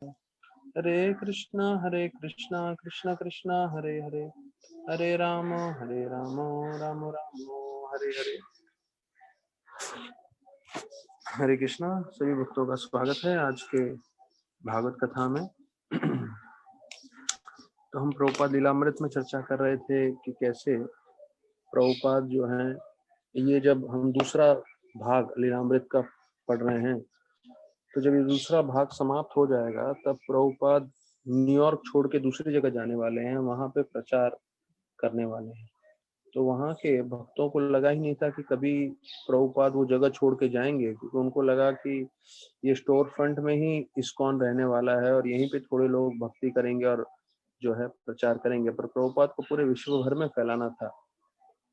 हरे कृष्णा कृष्णा कृष्णा हरे हरे, हरे राम राम राम हरे हरे। हरे कृष्णा। सभी भक्तों का स्वागत है आज के भागवत कथा में। तो हम प्रभुपाद लीलामृत में चर्चा कर रहे थे कि कैसे प्रभुपाद जो हैं, ये जब हम दूसरा भाग लीलामृत का पढ़ रहे हैं, तो जब ये दूसरा भाग समाप्त हो जाएगा तब प्रभुपाद न्यूयॉर्क छोड़ के दूसरी जगह जाने वाले हैं, वहां पे प्रचार करने वाले हैं। तो वहां के भक्तों को लगा ही नहीं था कि कभी प्रभुपाद वो जगह छोड़ के जाएंगे, क्योंकि उनको लगा कि ये स्टोर फ्रंट में ही इस्कॉन रहने वाला है और यहीं पे थोड़े लोग भक्ति करेंगे और जो है प्रचार करेंगे। पर प्रभुपाद को पूरे विश्व भर में फैलाना था।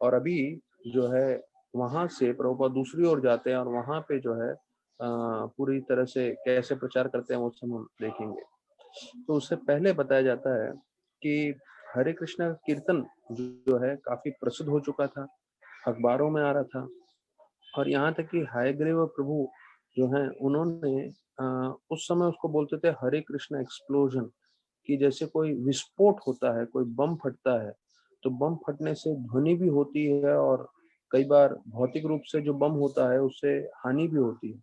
और अभी जो है वहां से प्रभुपाद दूसरी ओर जाते हैं और वहां पे जो है पूरी तरह से कैसे प्रचार करते हैं वो सब हम देखेंगे। तो उससे पहले बताया जाता है कि हरे कृष्णा कीर्तन जो है काफी प्रसिद्ध हो चुका था, अखबारों में आ रहा था। और यहाँ तक कि हयग्रीव प्रभु जो हैं उन्होंने उस समय उसको बोलते थे हरे कृष्णा एक्सप्लोजन, कि जैसे कोई विस्फोट होता है, कोई बम फटता है, तो बम फटने से ध्वनि भी होती है और कई बार भौतिक रूप से जो बम होता है उससे हानि भी होती है।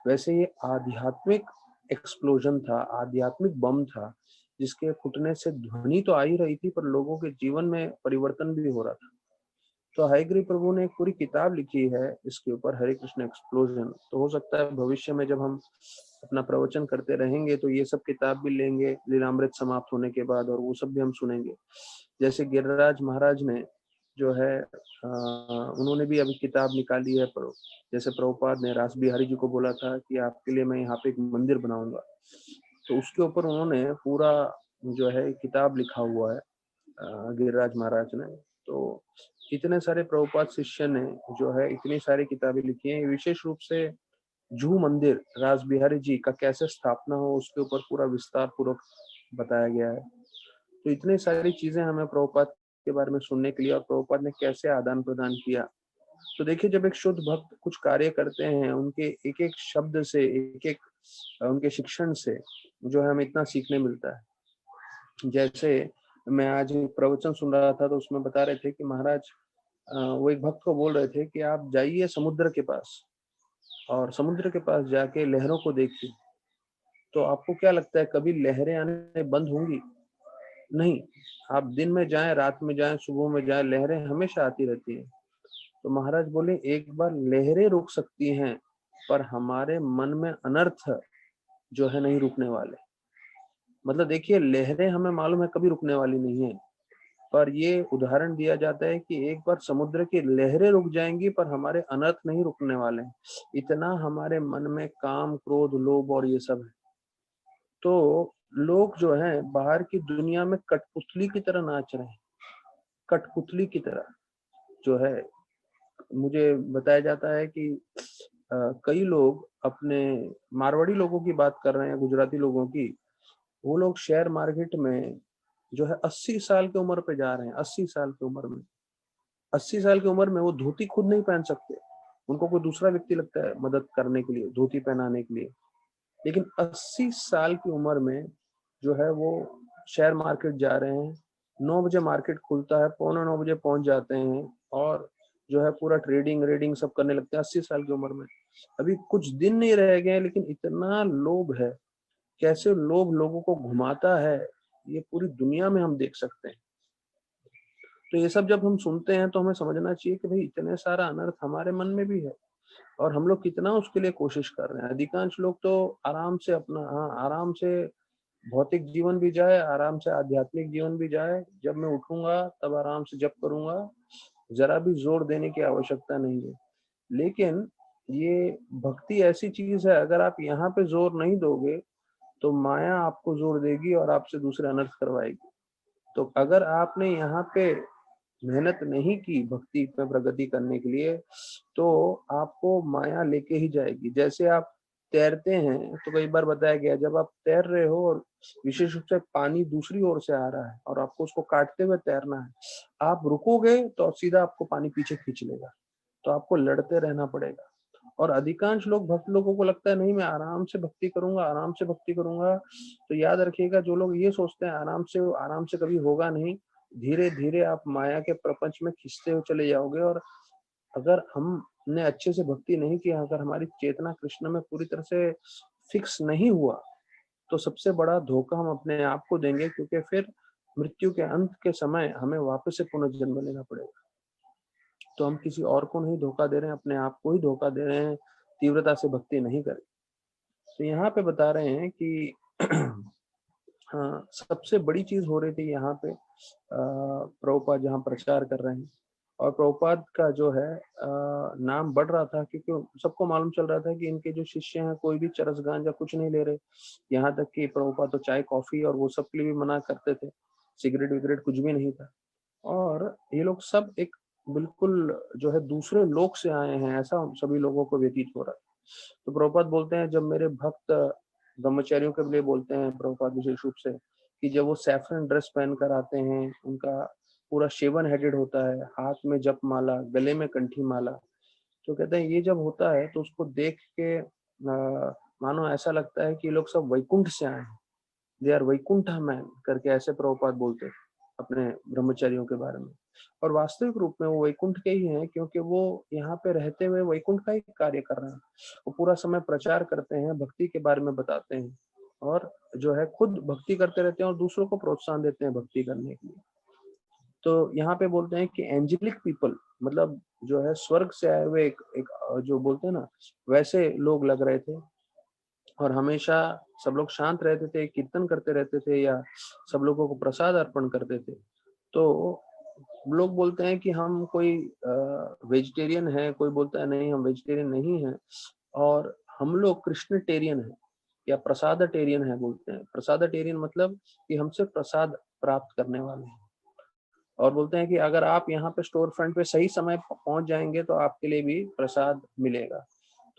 वैसे ये आध्यात्मिक एक्सप्लोजन था, आध्यात्मिक बम था, जिसके फूटने से ध्वनि तो आ ही रही थी पर लोगों के जीवन में परिवर्तन भी हो रहा था। तो हयग्रीव प्रभु ने एक पूरी किताब लिखी है इसके ऊपर, हरे कृष्ण एक्सप्लोजन। तो हो सकता है भविष्य में जब हम अपना प्रवचन करते रहेंगे तो ये सब किताब भी लेंगे लीलामृत समाप्त होने के बाद, और वो सब भी हम सुनेंगे। जैसे गिरिराज महाराज ने जो है उन्होंने भी अभी किताब निकाली है। जैसे प्रभुपाद ने रास बिहारी जी को बोला था कि आपके लिए मैं यहाँ पे एक मंदिर बनाऊंगा, तो उसके ऊपर उन्होंने पूरा जो है किताब लिखा हुआ है गिरिराज महाराज ने। तो इतने सारे प्रभुपाद शिष्य ने जो है इतनी सारी किताबें लिखी हैं। विशेष रूप से जू मंदिर रास बिहारी जी का कैसे स्थापना हो उसके ऊपर पूरा विस्तार पूर्वक बताया गया है। तो इतनी सारी चीजें हमें प्रभुपाद के बारे में सुनने के लिए, और प्रभुपाद ने कैसे आदान प्रदान किया। तो देखिए, जब एक शुद्ध भक्त कुछ कार्य करते हैं, उनके एक एक शब्द से, एक एक उनके शिक्षण से जो है हमें इतना सीखने मिलता है। जैसे मैं आज प्रवचन सुन रहा था तो उसमें बता रहे थे कि महाराज वो एक भक्त को बोल रहे थे कि आप जाइए समुद्र के पास और समुद्र के पास जाके लहरों को देखिए। तो आपको क्या लगता है कभी लहरें आने बंद होंगी? नहीं। आप दिन में जाएं, रात में जाएं, सुबह में जाएं, लहरें हमेशा आती रहती हैं। तो महाराज बोले एक बार लहरें रुक सकती हैं पर हमारे मन में अनर्थ जो है नहीं रुकने वाले। मतलब देखिए, लहरें हमें मालूम है कभी रुकने वाली नहीं है, पर ये उदाहरण दिया जाता है कि एक बार समुद्र की लहरें रुक जाएंगी पर हमारे अनर्थ नहीं रुकने वाले हैं। इतना हमारे मन में काम, क्रोध, लोभ और ये सब है। तो लोग जो है बाहर की दुनिया में कठपुतली की तरह नाच रहे हैं, कठपुतली की तरह जो है। मुझे बताया जाता है कि कई लोग अपने, मारवाड़ी लोगों की बात कर रहे हैं, गुजराती लोगों की, वो लोग शेयर मार्केट में जो है 80 साल की उम्र पे जा रहे हैं। 80 साल की उम्र में, 80 साल की उम्र में वो धोती खुद नहीं पहन सकते, उनको कोई दूसरा व्यक्ति लगता है मदद करने के लिए, धोती पहनाने के लिए। लेकिन 80 साल की उम्र में जो है वो शेयर मार्केट जा रहे हैं। 9 बजे मार्केट खुलता है, पौने 9 बजे पहुंच जाते हैं और जो है पूरा ट्रेडिंग रेडिंग सब करने लगते हैं 80 साल की उम्र में। अभी कुछ दिन नहीं रह गए हैं, लेकिन इतना लोभ है, कैसे लोभ लोगों को घुमाता है ये पूरी दुनिया में हम देख सकते हैं। तो ये सब जब हम सुनते हैं तो हमें समझना चाहिए कि भाई इतने सारा अनर्थ हमारे मन में भी है और हम लोग कितना उसके लिए कोशिश कर रहे हैं। अधिकांश लोग तो आराम से अपना, हाँ, आराम से भौतिक जीवन भी जाए, आराम से आध्यात्मिक जीवन भी जाए। जब मैं उठूंगा तब आराम से जप करूंगा, जरा भी जोर देने की आवश्यकता नहीं है। लेकिन ये भक्ति ऐसी चीज है, अगर आप यहाँ पे जोर नहीं दोगे तो माया आपको जोर देगी और आपसे दूसरे अनर्थ करवाएगी। तो अगर आपने यहाँ पे मेहनत नहीं की भक्ति में प्रगति करने के लिए, तो आपको माया लेके ही जाएगी। जैसे आप तैरते हैं तो कई बार बताया गया, जब आप तैर रहे हो और विशेष रूप से पानी दूसरी ओर से आ रहा है और आपको उसको काटते हुए तैरना है, आप रुकोगे तो सीधा आपको पानी पीछे खींच लेगा, तो आपको लड़ते रहना पड़ेगा। और अधिकांश लोग भक्त लोगों को लगता है नहीं मैं आराम से भक्ति करूंगा, आराम से भक्ति करूंगा। तो याद रखिएगा, जो लोग ये सोचते हैं आराम से कभी होगा नहीं। धीरे धीरे आप माया के प्रपंच में खिंचते हुए चले जाओगे। और अगर हमने अच्छे से भक्ति नहीं किया, अगर हमारी चेतना कृष्ण में पूरी तरह से फिक्स नहीं हुआ, तो सबसे बड़ा धोखा हम अपने आप को देंगे, क्योंकि फिर मृत्यु के अंत के समय हमें वापस से पुनर्जन्म लेना पड़ेगा। तो हम किसी और को नहीं धोखा दे रहे हैं, अपने आप को ही धोखा दे रहे हैं, तीव्रता से भक्ति नहीं करें। तो यहाँ पे बता रहे हैं कि हाँ, सबसे बड़ी चीज हो रही थी यहाँ पे, प्रभुपाद जहाँ प्रचार कर रहे हैं, और प्रभुपाद का जो है नाम बढ़ रहा था, क्योंकि सबको मालूम चल रहा था कि इनके जो शिष्य हैं कोई भी चरस गांजा कुछ नहीं ले रहे। यहाँ तक कि प्रभुपाद तो चाय कॉफी और वो सब के लिए भी मना करते थे, सिगरेट विगरेट कुछ भी नहीं था। और ये लोग सब एक बिल्कुल जो है दूसरे लोक से आए हैं, ऐसा सभी लोगों को व्यतीत हो रहा है। तो प्रभुपाद बोलते हैं, जब मेरे भक्त ब्रह्मचारियों के लिए बोलते हैं प्रभुपाद विशेष रूप से, कि जब वो सैफरन ड्रेस पहनकर आते हैं, उनका पूरा शेवन हेडेड होता है, हाथ में जप माला, गले में कंठी माला, तो कहते हैं ये जब होता है तो उसको देख के मानो ऐसा लगता है कि ये लोग सब वैकुंठ से आए हैं, दे आर वैकुंठ मैन करके ऐसे प्रभुपाद बोलते हैं अपने ब्रह्मचारियों के बारे में। और वास्तविक रूप में वो वैकुंठ के ही हैं, क्योंकि वो यहाँ पे रहते हुए वैकुंठ का ही कार्य कर रहे हैं। वो पूरा समय प्रचार करते हैं, भक्ति के बारे में बताते हैं, और जो है खुद भक्ति करते रहते हैं और दूसरों को प्रोत्साहन देते हैं भक्ति करने के लिए। तो यहाँ पे बोलते हैं कि एंजेलिक पीपल, मतलब जो है स्वर्ग से आए हुए एक जो बोलते हैं ना, वैसे लोग लग रहे थे। और हमेशा सब लोग शांत रहते थे, कीर्तन करते रहते थे, या सब लोगों को प्रसाद अर्पण करते थे। तो लोग बोलते हैं कि हम कोई वेजिटेरियन है, कोई बोलता है नहीं हम वेजिटेरियन नहीं है, और हम लोग कृष्णटेरियन है या प्रसादटेरियन है। बोलते हैं प्रसादटेरियन मतलब कि हम सिर्फ प्रसाद प्राप्त करने वाले हैं। और बोलते हैं कि अगर आप यहाँ पे स्टोर फ्रंट पे सही समय पहुंच जाएंगे तो आपके लिए भी प्रसाद मिलेगा।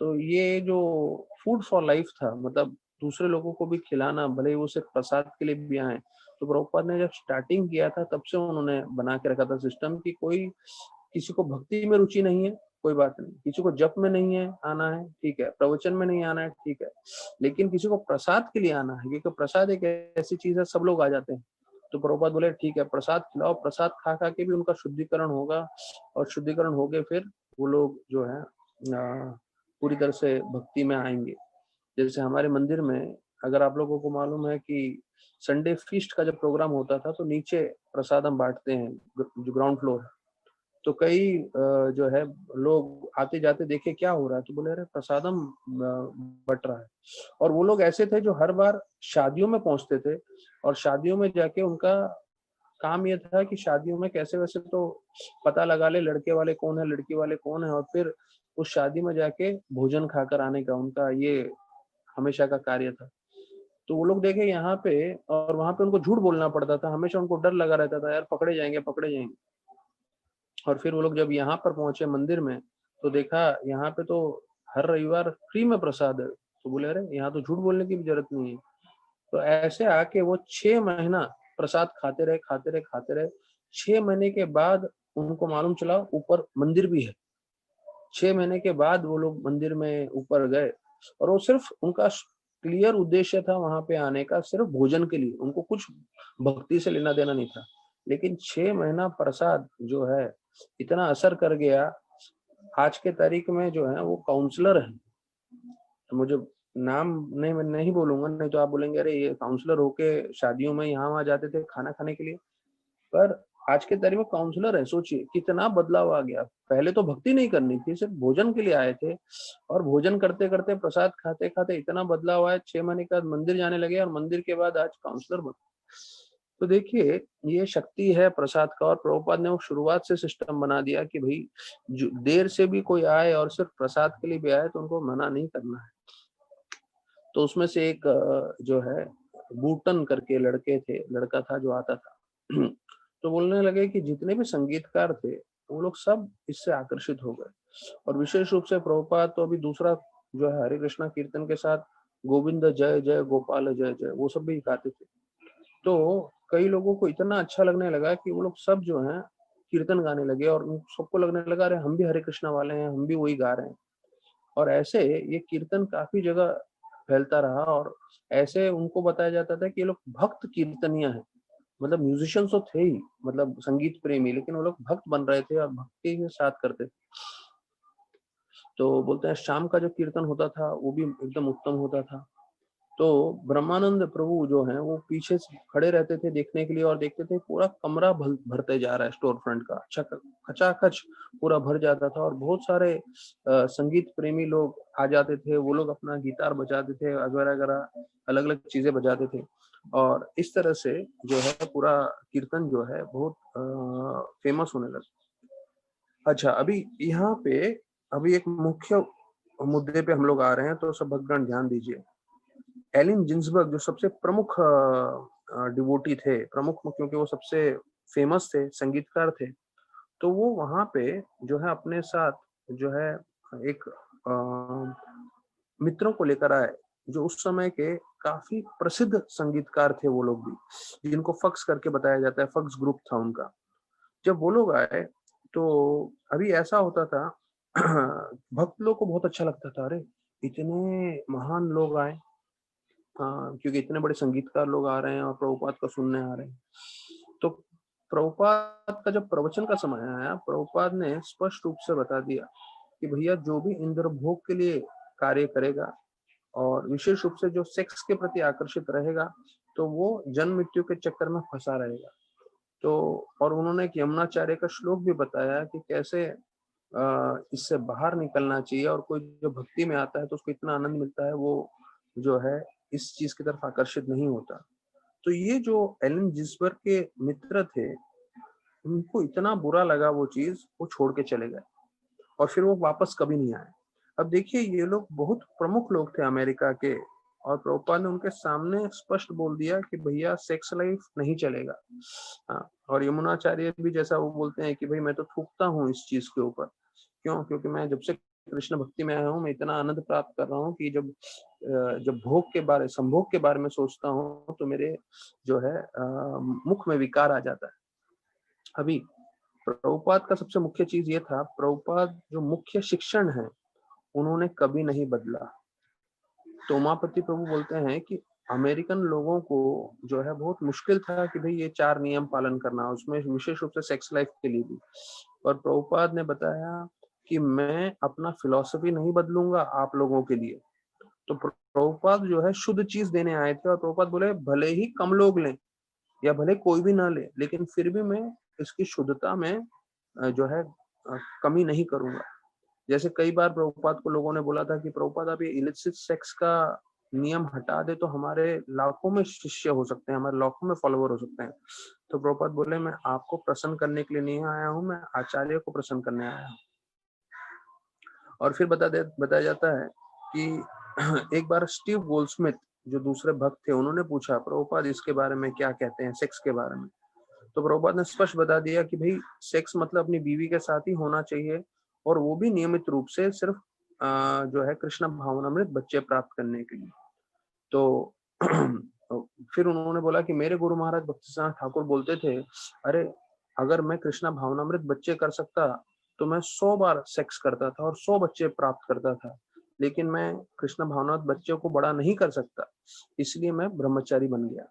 तो ये जो फूड फॉर लाइफ था, मतलब दूसरे लोगों को भी खिलाना, भले ही वो सिर्फ प्रसाद के लिए भी आए। तो प्रभुपाद ने जब स्टार्टिंग किया था तब से उन्होंने बना के रखा था सिस्टम कि कोई किसी को भक्ति में रुचि नहीं है, कोई बात नहीं, किसी को जप में नहीं है आना है, ठीक है, प्रवचन में नहीं आना है, ठीक है, लेकिन किसी को प्रसाद के लिए आना है, क्योंकि प्रसाद एक ऐसी चीज है सब लोग आ जाते हैं। तो प्रभुपाद बोले ठीक है, प्रसाद खिलाओ, प्रसाद खा खा के भी उनका शुद्धिकरण होगा, और शुद्धिकरण हो गए फिर वो लोग जो है पूरी तरह से भक्ति में आएंगे। जैसे हमारे मंदिर में, अगर आप लोगों को मालूम है कि संडे फीस्ट का जब प्रोग्राम होता था तो नीचे प्रसाद हम बांटते हैं, जो ग्राउंड फ्लोर है। तो कई जो है लोग आते जाते देखे क्या हो रहा है, तो बोले अरे प्रसादम बट रहा है। और वो लोग ऐसे थे जो हर बार शादियों में पहुंचते थे, और शादियों में जाके उनका काम ये था कि शादियों में कैसे वैसे तो पता लगा ले लड़के वाले कौन है, लड़की वाले कौन है, और फिर उस शादी में जाके भोजन खाकर आने का उनका ये हमेशा का कार्य था। तो वो लोग देखे यहाँ पे, और वहां पे उनको झूठ बोलना पड़ता था, हमेशा उनको डर लगा रहता था यार पकड़े जाएंगे पकड़े जाएंगे। और फिर वो लोग जब यहाँ पर पहुंचे मंदिर में, तो देखा यहाँ पे तो हर रविवार फ्री में प्रसाद है। तो बोले अरे यहाँ तो झूठ बोलने की भी जरूरत नहीं है। तो ऐसे आके वो 6 महीना प्रसाद खाते रहे खाते रहे खाते रहे। 6 महीने के बाद उनको मालूम चला ऊपर मंदिर भी है। 6 महीने के बाद वो लोग मंदिर में ऊपर गए, और वो सिर्फ उनका क्लियर उद्देश्य था वहां पे आने का, सिर्फ भोजन के लिए, उनको कुछ भक्ति से लेना देना नहीं था। लेकिन 6 महीना प्रसाद जो है इतना असर कर गया। आज के तारीख में जो है वो काउंसलर है। तो मुझे नाम नहीं, मैं नहीं बोलूंगा, नहीं तो आप बोलेंगे अरे ये काउंसलर होके शादियों में यहाँ वहां जाते थे खाना खाने के लिए। पर आज के तारीख में काउंसलर है। सोचिए कितना बदलाव आ गया। पहले तो भक्ति नहीं करनी थी, सिर्फ भोजन के लिए आए थे, और भोजन करते करते प्रसाद खाते खाते इतना बदलाव आया। 6 महीने के बाद मंदिर जाने लगे, और मंदिर के बाद आज काउंसलर बन। तो देखिए ये शक्ति है प्रसाद का। और प्रभुपाद ने वो शुरुआत से सिस्टम बना दिया कि भाई जो देर से भी कोई आए और सिर्फ प्रसाद के लिए भी आए तो उनको मना नहीं करना है। तो उसमें से एक जो है बूटन करके लड़के थे, लड़का था जो आता था। तो बोलने लगे कि जितने भी संगीतकार थे वो लोग सब इससे आकर्षित हो गए। और विशेष रूप से प्रभुपाद तो अभी दूसरा जो है हरे कृष्णा कीर्तन के साथ गोविंद जय जय गोपाल जय जय वो सब भी गाते थे। तो कई लोगों को इतना अच्छा लगने लगा कि वो लोग सब जो है कीर्तन गाने लगे, और उन सबको लगने लगा अरे हम भी हरे कृष्णा वाले हैं, हम भी वही गा रहे हैं। और ऐसे ये कीर्तन काफी जगह फैलता रहा और ऐसे उनको बताया जाता था कि ये लोग भक्त कीर्तनिया हैं। मतलब म्यूजिशियंस तो थे ही, मतलब संगीत प्रेमी, लेकिन वो लोग भक्त बन रहे थे और भक्ति के साथ करते थे। तो बोलते हैं शाम का जो कीर्तन होता था वो भी एकदम उत्तम होता था। तो ब्रह्मानंद प्रभु जो हैं वो पीछे से खड़े रहते थे देखने के लिए और देखते थे पूरा कमरा भरते जा रहा है स्टोर फ्रंट का, अच्छा खचाखच पूरा भर जाता था और बहुत सारे संगीत प्रेमी लोग आ जाते थे। वो लोग अपना गिटार बजाते थे वगैरह वगैरह, अलग अलग चीजें बजाते थे और इस तरह से जो है पूरा कीर्तन जो है बहुत फेमस होने लगा। अच्छा, अभी यहाँ पे अभी एक मुख्य मुद्दे पे हम लोग आ रहे हैं, तो सब भक्तगण ध्यान दीजिए। एलिन जिन्सबर्ग जो सबसे प्रमुख डिवोटी थे, प्रमुख क्योंकि वो सबसे फेमस थे, संगीतकार थे, तो वो वहां पे जो है अपने साथ जो है एक मित्रों को लेकर आए जो उस समय के काफी प्रसिद्ध संगीतकार थे। वो लोग भी जिनको फक्स करके बताया जाता है, फक्स ग्रुप था उनका। जब वो लोग आए तो अभी ऐसा होता था भक्त लोग को बहुत अच्छा लगता था, अरे इतने महान लोग आए, क्योंकि इतने बड़े संगीतकार लोग आ रहे हैं और प्रभुपाद का सुनने आ रहे हैं। तो प्रभुपाद का जब प्रवचन का समय आया, प्रभुपाद ने स्पष्ट रूप से बता दिया कि भैया जो भी इंद्र भोग के लिए कार्य करेगा और विशेष रूप से जो सेक्स के प्रति आकर्षित रहेगा, तो वो जन्म मृत्यु के चक्कर में फंसा रहेगा। तो और उन्होंने एक यमुनाचार्य का श्लोक भी बताया कि कैसे इससे बाहर निकलना चाहिए और कोई जो भक्ति में आता है तो उसको इतना आनंद मिलता है, वो जो है इस चीज की तरफ आकर्षित नहीं होता। तो ये जो एलन जिसबर्ग के मित्र थे, उनको इतना बुरा लगा वो चीज, वो छोड़ के चले गए और फिर वो वापस कभी नहीं आए। अब देखिए ये लोग बहुत प्रमुख लोग थे अमेरिका के, और प्रभुपाद ने उनके सामने स्पष्ट बोल दिया कि भैया सेक्स लाइफ नहीं चलेगा। हाँ, और यमुनाचार्य भी जैसा वो बोलते हैं कि भाई मैं तो थूकता हूँ इस चीज के ऊपर। क्यों? क्योंकि मैं जब से कृष्ण भक्ति में आया हूँ, मैं इतना आनंद प्राप्त कर रहा हूँ कि जब भोग के बारे, संभोग के बारे में सोचता हूँ तो मेरे जो है मुख में विकार आ जाता है। अभी प्रभुपाद का सबसे मुख्य चीज ये था, प्रभुपाद जो मुख्य शिक्षण है उन्होंने कभी नहीं बदला। तो उमापति प्रभु बोलते हैं कि अमेरिकन लोगों को जो है बहुत मुश्किल था कि भाई ये 4 नियम पालन करना, उसमें विशेष रूप से सेक्स लाइफ के लिए भी। और प्रभुपाद ने बताया कि मैं अपना फिलॉसफी नहीं बदलूंगा आप लोगों के लिए। तो प्रभुपाद जो है शुद्ध चीज देने आए थे और प्रभुपाद बोले भले ही कम लोग लें या भले कोई भी ना ले, लेकिन फिर भी मैं इसकी शुद्धता में जो है कमी नहीं करूंगा। जैसे कई बार प्रभुपाद को लोगों ने बोला था कि प्रभुपाद आप ये इलिसिट सेक्स का नियम हटा दे तो हमारे लाखों में शिष्य हो सकते हैं, हमारे लाखों में फॉलोवर हो सकते हैं। तो प्रभुपाद बोले मैं आपको प्रसन्न करने के लिए नहीं आया हूँ, मैं आचार्य को प्रसन्न करने आया हूँ। और फिर बताया जाता है कि एक बार स्टीव गोल्डस्मिथ जो दूसरे भक्त थे, उन्होंने पूछा प्रभुपाद इसके बारे में क्या कहते हैं, सेक्स के बारे में। तो प्रभुपाद ने स्पष्ट बता दिया कि भाई सेक्स मतलब अपनी बीवी के साथ ही होना चाहिए और वो भी नियमित रूप से, सिर्फ जो है कृष्ण भावनामृत बच्चे प्राप्त करने के लिए। तो फिर उन्होंने बोला कि मेरे गुरु महाराज भक्तिसिद्धांत ठाकुर बोलते थे, अरे अगर मैं कृष्णा भावनामृत बच्चे कर सकता तो मैं 100 बार सेक्स करता था और 100 बच्चे प्राप्त करता था, लेकिन मैं कृष्ण भावनामृत बच्चों को बड़ा नहीं कर सकता, इसलिए मैं ब्रह्मचारी बन गया।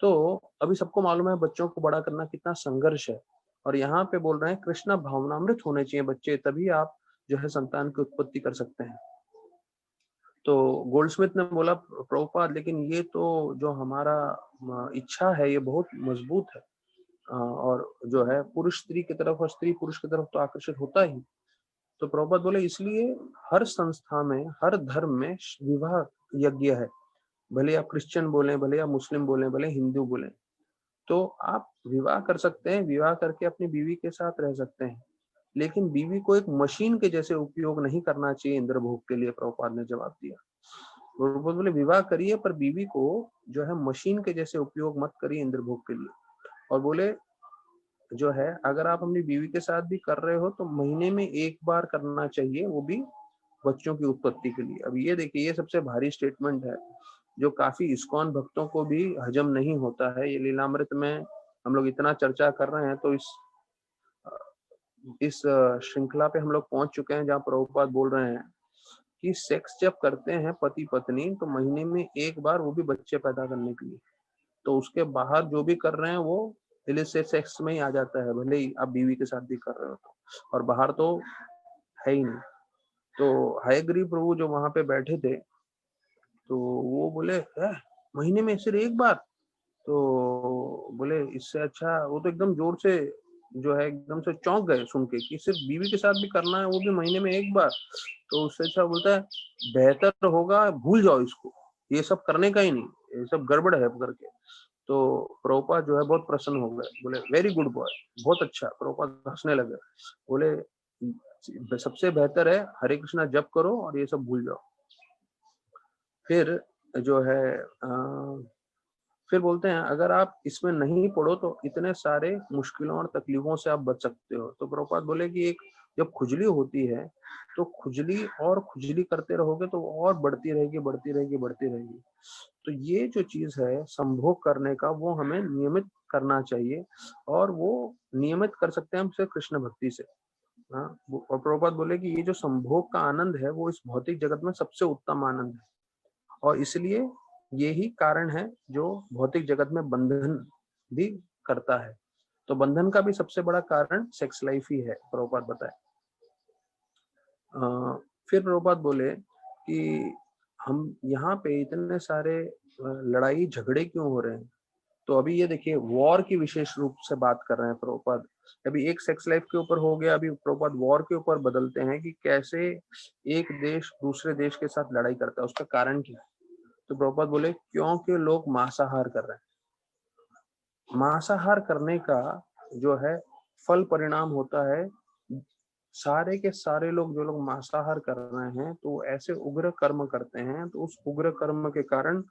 तो अभी सबको मालूम है बच्चों को बड़ा करना कितना संघर्ष है, और यहाँ पे बोल रहे हैं कृष्णा भावनामृत होने चाहिए बच्चे, तभी आप जो है संतान की उत्पत्ति कर सकते हैं। तो गोल्डस्मिथ ने बोला प्रभुपाद लेकिन ये तो जो हमारा इच्छा है ये बहुत मजबूत है, और जो है पुरुष स्त्री की तरफ और स्त्री पुरुष की तरफ तो आकर्षित होता ही। तो प्रभुपाद बोले इसलिए हर संस्था में, हर धर्म में विवाह यज्ञ है, भले आप क्रिश्चियन बोले, भले आप मुस्लिम बोले, भले हिंदू बोले, तो आप विवाह कर सकते हैं, विवाह करके अपनी बीवी के साथ रह सकते हैं, लेकिन बीवी को एक मशीन के जैसे उपयोग नहीं करना चाहिए इंद्र भोग के लिए। प्रभुपाद ने जवाब दिया, प्रभुपाद बोले विवाह करिए पर बीवी को जो है मशीन के जैसे उपयोग मत करिए इंद्र भोग के लिए। और बोले जो है अगर आप अपनी बीवी के साथ भी कर रहे हो तो महीने में एक बार करना चाहिए, वो भी बच्चों की उत्पत्ति के लिए। अब ये देखिए, ये सबसे भारी स्टेटमेंट है जो काफी इस्कॉन भक्तों को भी हजम नहीं होता है। ये लीलामृत में हम लोग इतना चर्चा कर रहे हैं, तो इस श्रृंखला पे हम लोग पहुंच चुके हैं जहाँ प्रभुपाद बोल रहे हैं कि सेक्स जब करते हैं पति पत्नी तो महीने में एक बार, वो भी बच्चे पैदा करने के लिए। तो उसके बाहर जो भी कर रहे हैं वो इलिसिट सेक्स में ही आ जाता है, भले ही आप बीवी के साथ भी कर रहे हो तो, और बाहर तो है ही नहीं। तो हयग्रीव प्रभु जो वहां पे बैठे थे, तो वो बोले महीने में सिर्फ एक बार? तो बोले इससे अच्छा, वो तो एकदम जोर से जो है एकदम से चौंक गए सुन के कि सिर्फ बीवी के साथ भी करना है, वो भी महीने में एक बार। तो उससे अच्छा बोलता है बेहतर होगा भूल जाओ इसको, ये सब करने का ही नहीं, ये सब गड़बड़ है करके। तो प्रभुपाद जो है बहुत प्रसन्न हो गए, बोले वेरी गुड बॉय, बहुत अच्छा। प्रभुपाद हंसने लगे, बोले सबसे बेहतर है हरे कृष्णा जप करो और ये सब भूल जाओ। फिर जो है फिर बोलते हैं अगर आप इसमें नहीं पढ़ो तो इतने सारे मुश्किलों और तकलीफों से आप बच सकते हो। तो प्रभुपाद बोले कि एक जब खुजली होती है तो खुजली और खुजली करते रहोगे तो और बढ़ती रहेगी बढ़ती रहेगी बढ़ती रहेगी। तो ये जो चीज है संभोग करने का, वो हमें नियमित करना चाहिए, और वो नियमित कर सकते हैं हम सिर्फ कृष्ण भक्ति से। हाँ, और प्रभुपाद बोले कि ये जो संभोग का आनंद है वो इस भौतिक जगत में सबसे उत्तम आनंद है, और इसलिए यही कारण है जो भौतिक जगत में बंधन भी करता है। तो बंधन का भी सबसे बड़ा कारण सेक्स लाइफ ही है, प्रभुपाद बताए। फिर प्रभुपाद बोले कि हम यहाँ पे इतने सारे लड़ाई झगड़े क्यों हो रहे हैं? तो अभी ये देखिए वॉर की विशेष रूप से बात कर रहे हैं प्रभुपाद। अभी एक सेक्स लाइफ के ऊपर हो गया, अभी प्रभुपाद वॉर के ऊपर बदलते हैं कि कैसे एक देश दूसरे देश के साथ लड़ाई करता है, उसका कारण क्या है। तो प्रभुपाद बोले क्योंकि लोग मांसाहार कर रहे हैं। मांसाहार करने का जो है फल परिणाम होता है, सारे के सारे लोग जो लोग मांसाहार कर रहे हैं तो ऐसे उग्र कर्म करते हैं, तो उस उग्र कर्म के कारण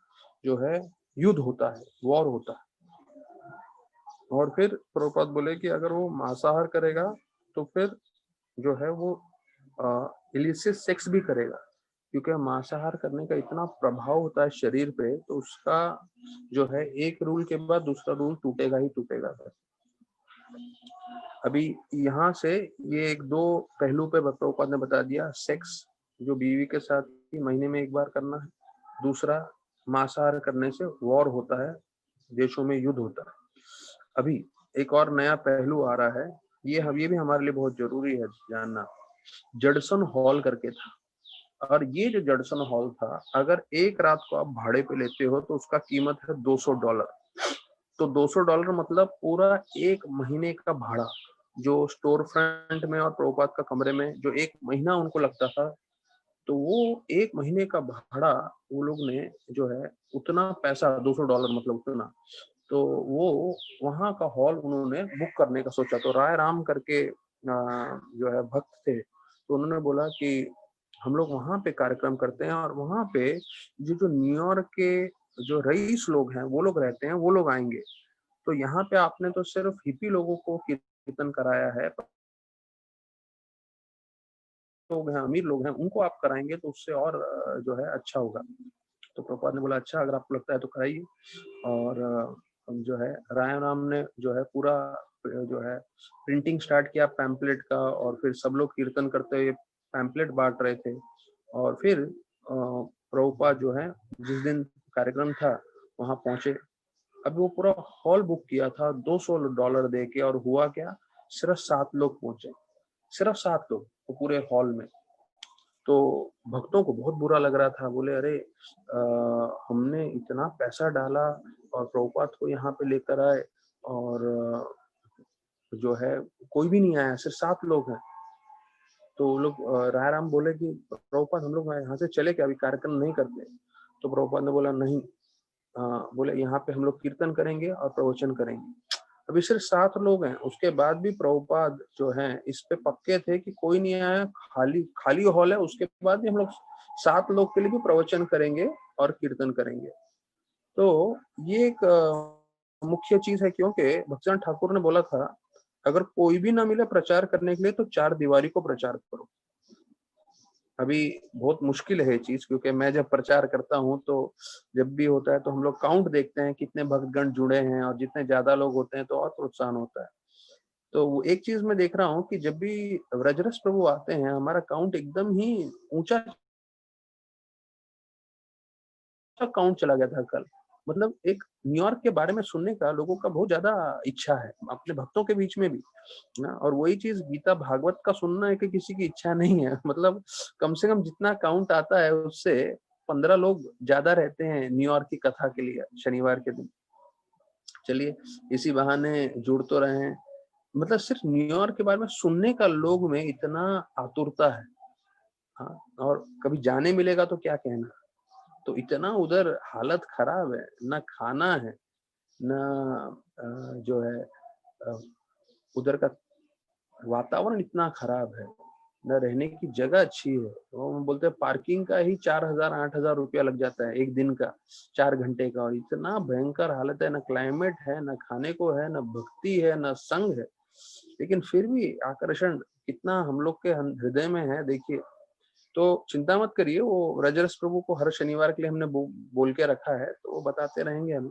जो है युद्ध होता है, वॉर होता है। और फिर प्रभुपाद बोले कि अगर वो मांसाहार करेगा तो फिर जो है वो इलिसिट सेक्स भी करेगा, क्योंकि मांसाहार करने का इतना प्रभाव होता है शरीर पे, तो उसका जो है एक रूल के बाद दूसरा रूल टूटेगा ही टूटेगा। अभी यहाँ से ये एक दो पहलू पे प्रभुपाद ने बता दिया, सेक्स जो बीवी के साथ ही महीने में एक बार करना है, दूसरा मांसाहार करने से वॉर होता है, देशों में युद्ध होता है। अभी एक और नया पहलू आ रहा है, ये भी हमारे लिए बहुत जरूरी है जानना। जडसन हॉल करके था, और ये जो जडसन हॉल था, अगर एक रात को आप भाड़े पे लेते हो तो उसका कीमत है $200। तो $200 मतलब पूरा एक महीने का भाड़ा, जो स्टोर फ्रंट में और प्रभुपाद का कमरे में जो एक महीना उनको लगता था, तो वो एक महीने का भाड़ा वो लोग ने जो है उतना पैसा, $200 मतलब उतना, तो वो वहां का हॉल उन्होंने बुक करने का सोचा। तो राय राम करके जो है भक्त थे, तो उन्होंने बोला कि हम लोग वहां पे कार्यक्रम करते हैं, और वहां पे जो न्यूयॉर्क के जो रईस लोग हैं वो लोग रहते हैं, वो लोग आएंगे। तो यहाँ पे आपने तो सिर्फ हिप्पी लोगों को कीर्तन कराया है, लोग हैं अमीर लोग हैं उनको आप कराएंगे तो उससे और जो है अच्छा होगा। तो प्रभुपाद ने बोला अच्छा अगर आपको लगता है तो कराइए। और जो है राय राम ने जो है पूरा जो है प्रिंटिंग स्टार्ट किया पैम्पलेट का, और फिर सब लोग कीर्तन करते हुए पैम्पलेट बांट रहे थे। और फिर प्रभुपाद जो है जिस दिन कार्यक्रम था वहां पहुंचे। अब वो पूरा हॉल बुक किया था $200 दे के, और हुआ क्या, सिर्फ 7 लोग पहुंचे, सिर्फ 7 लोग तो पूरे हॉल में। तो भक्तों को बहुत बुरा लग रहा था, बोले अरे हमने इतना पैसा डाला और प्रभुपाद को यहाँ पे लेकर आए, और जो है कोई भी नहीं आया, सिर्फ 7 लोग हैं। तो वो लोग राय राम बोले कि प्रभुपाद हम लोग यहाँ से चले क्या, अभी कार्यक्रम नहीं करते। तो प्रभुपाद ने बोला नहीं, बोले यहाँ पे हम लोग कीर्तन करेंगे और प्रवचन करेंगे। अभी सिर्फ 7 लोग हैं, उसके बाद भी प्रभुपाद जो है इस पे पक्के थे कि कोई नहीं आया, खाली खाली हॉल है, उसके बाद भी हम लोग 7 लोग के लिए भी प्रवचन करेंगे और कीर्तन करेंगे। तो ये एक मुख्य चीज है, क्योंकि भक्तिनाथ ठाकुर ने बोला था अगर कोई भी ना मिले प्रचार करने के लिए तो 4 दीवारी को प्रचार करो। अभी बहुत मुश्किल है ये चीज, क्योंकि मैं जब प्रचार करता हूँ तो जब भी होता है तो हम लोग काउंट देखते हैं कितने भक्तगण जुड़े हैं, और जितने ज्यादा लोग होते हैं तो और प्रोत्साहन होता है। तो वो एक चीज मैं देख रहा हूँ कि जब भी व्रजरस प्रभु आते हैं हमारा काउंट एकदम ही ऊंचा काउंट चला गया था कल। मतलब एक न्यूयॉर्क के बारे में सुनने का लोगों का बहुत ज्यादा इच्छा है, अपने भक्तों के बीच में भी ना। और वही चीज गीता भागवत का सुनना है कि किसी की इच्छा नहीं है। मतलब कम से कम जितना काउंट आता है उससे 15 लोग ज्यादा रहते हैं न्यूयॉर्क की कथा के लिए शनिवार के दिन। चलिए इसी बहाने जुड़ तो रहे हैं। मतलब सिर्फ न्यूयॉर्क के बारे में सुनने का लोग में इतना आतुरता है। हाँ, और कभी जाने मिलेगा तो क्या कहना। तो इतना उधर हालत खराब है, ना खाना है, ना जो है अ, उधर का वातावरण इतना खराब है, न रहने की जगह अच्छी है। वो बोलते हैं पार्किंग का ही 4,000 8,000 रुपया लग जाता है एक दिन का, 4 घंटे का। और इतना भयंकर हालत है, न क्लाइमेट है, न खाने को है, न भक्ति है, न संग है। लेकिन फिर भी आकर्षण कितना हम लोग के हृदय में है देखिए। तो चिंता मत करिए, वो रजरस प्रभु को हर शनिवार के लिए हमने बोल के रखा है, तो वो बताते रहेंगे हमें।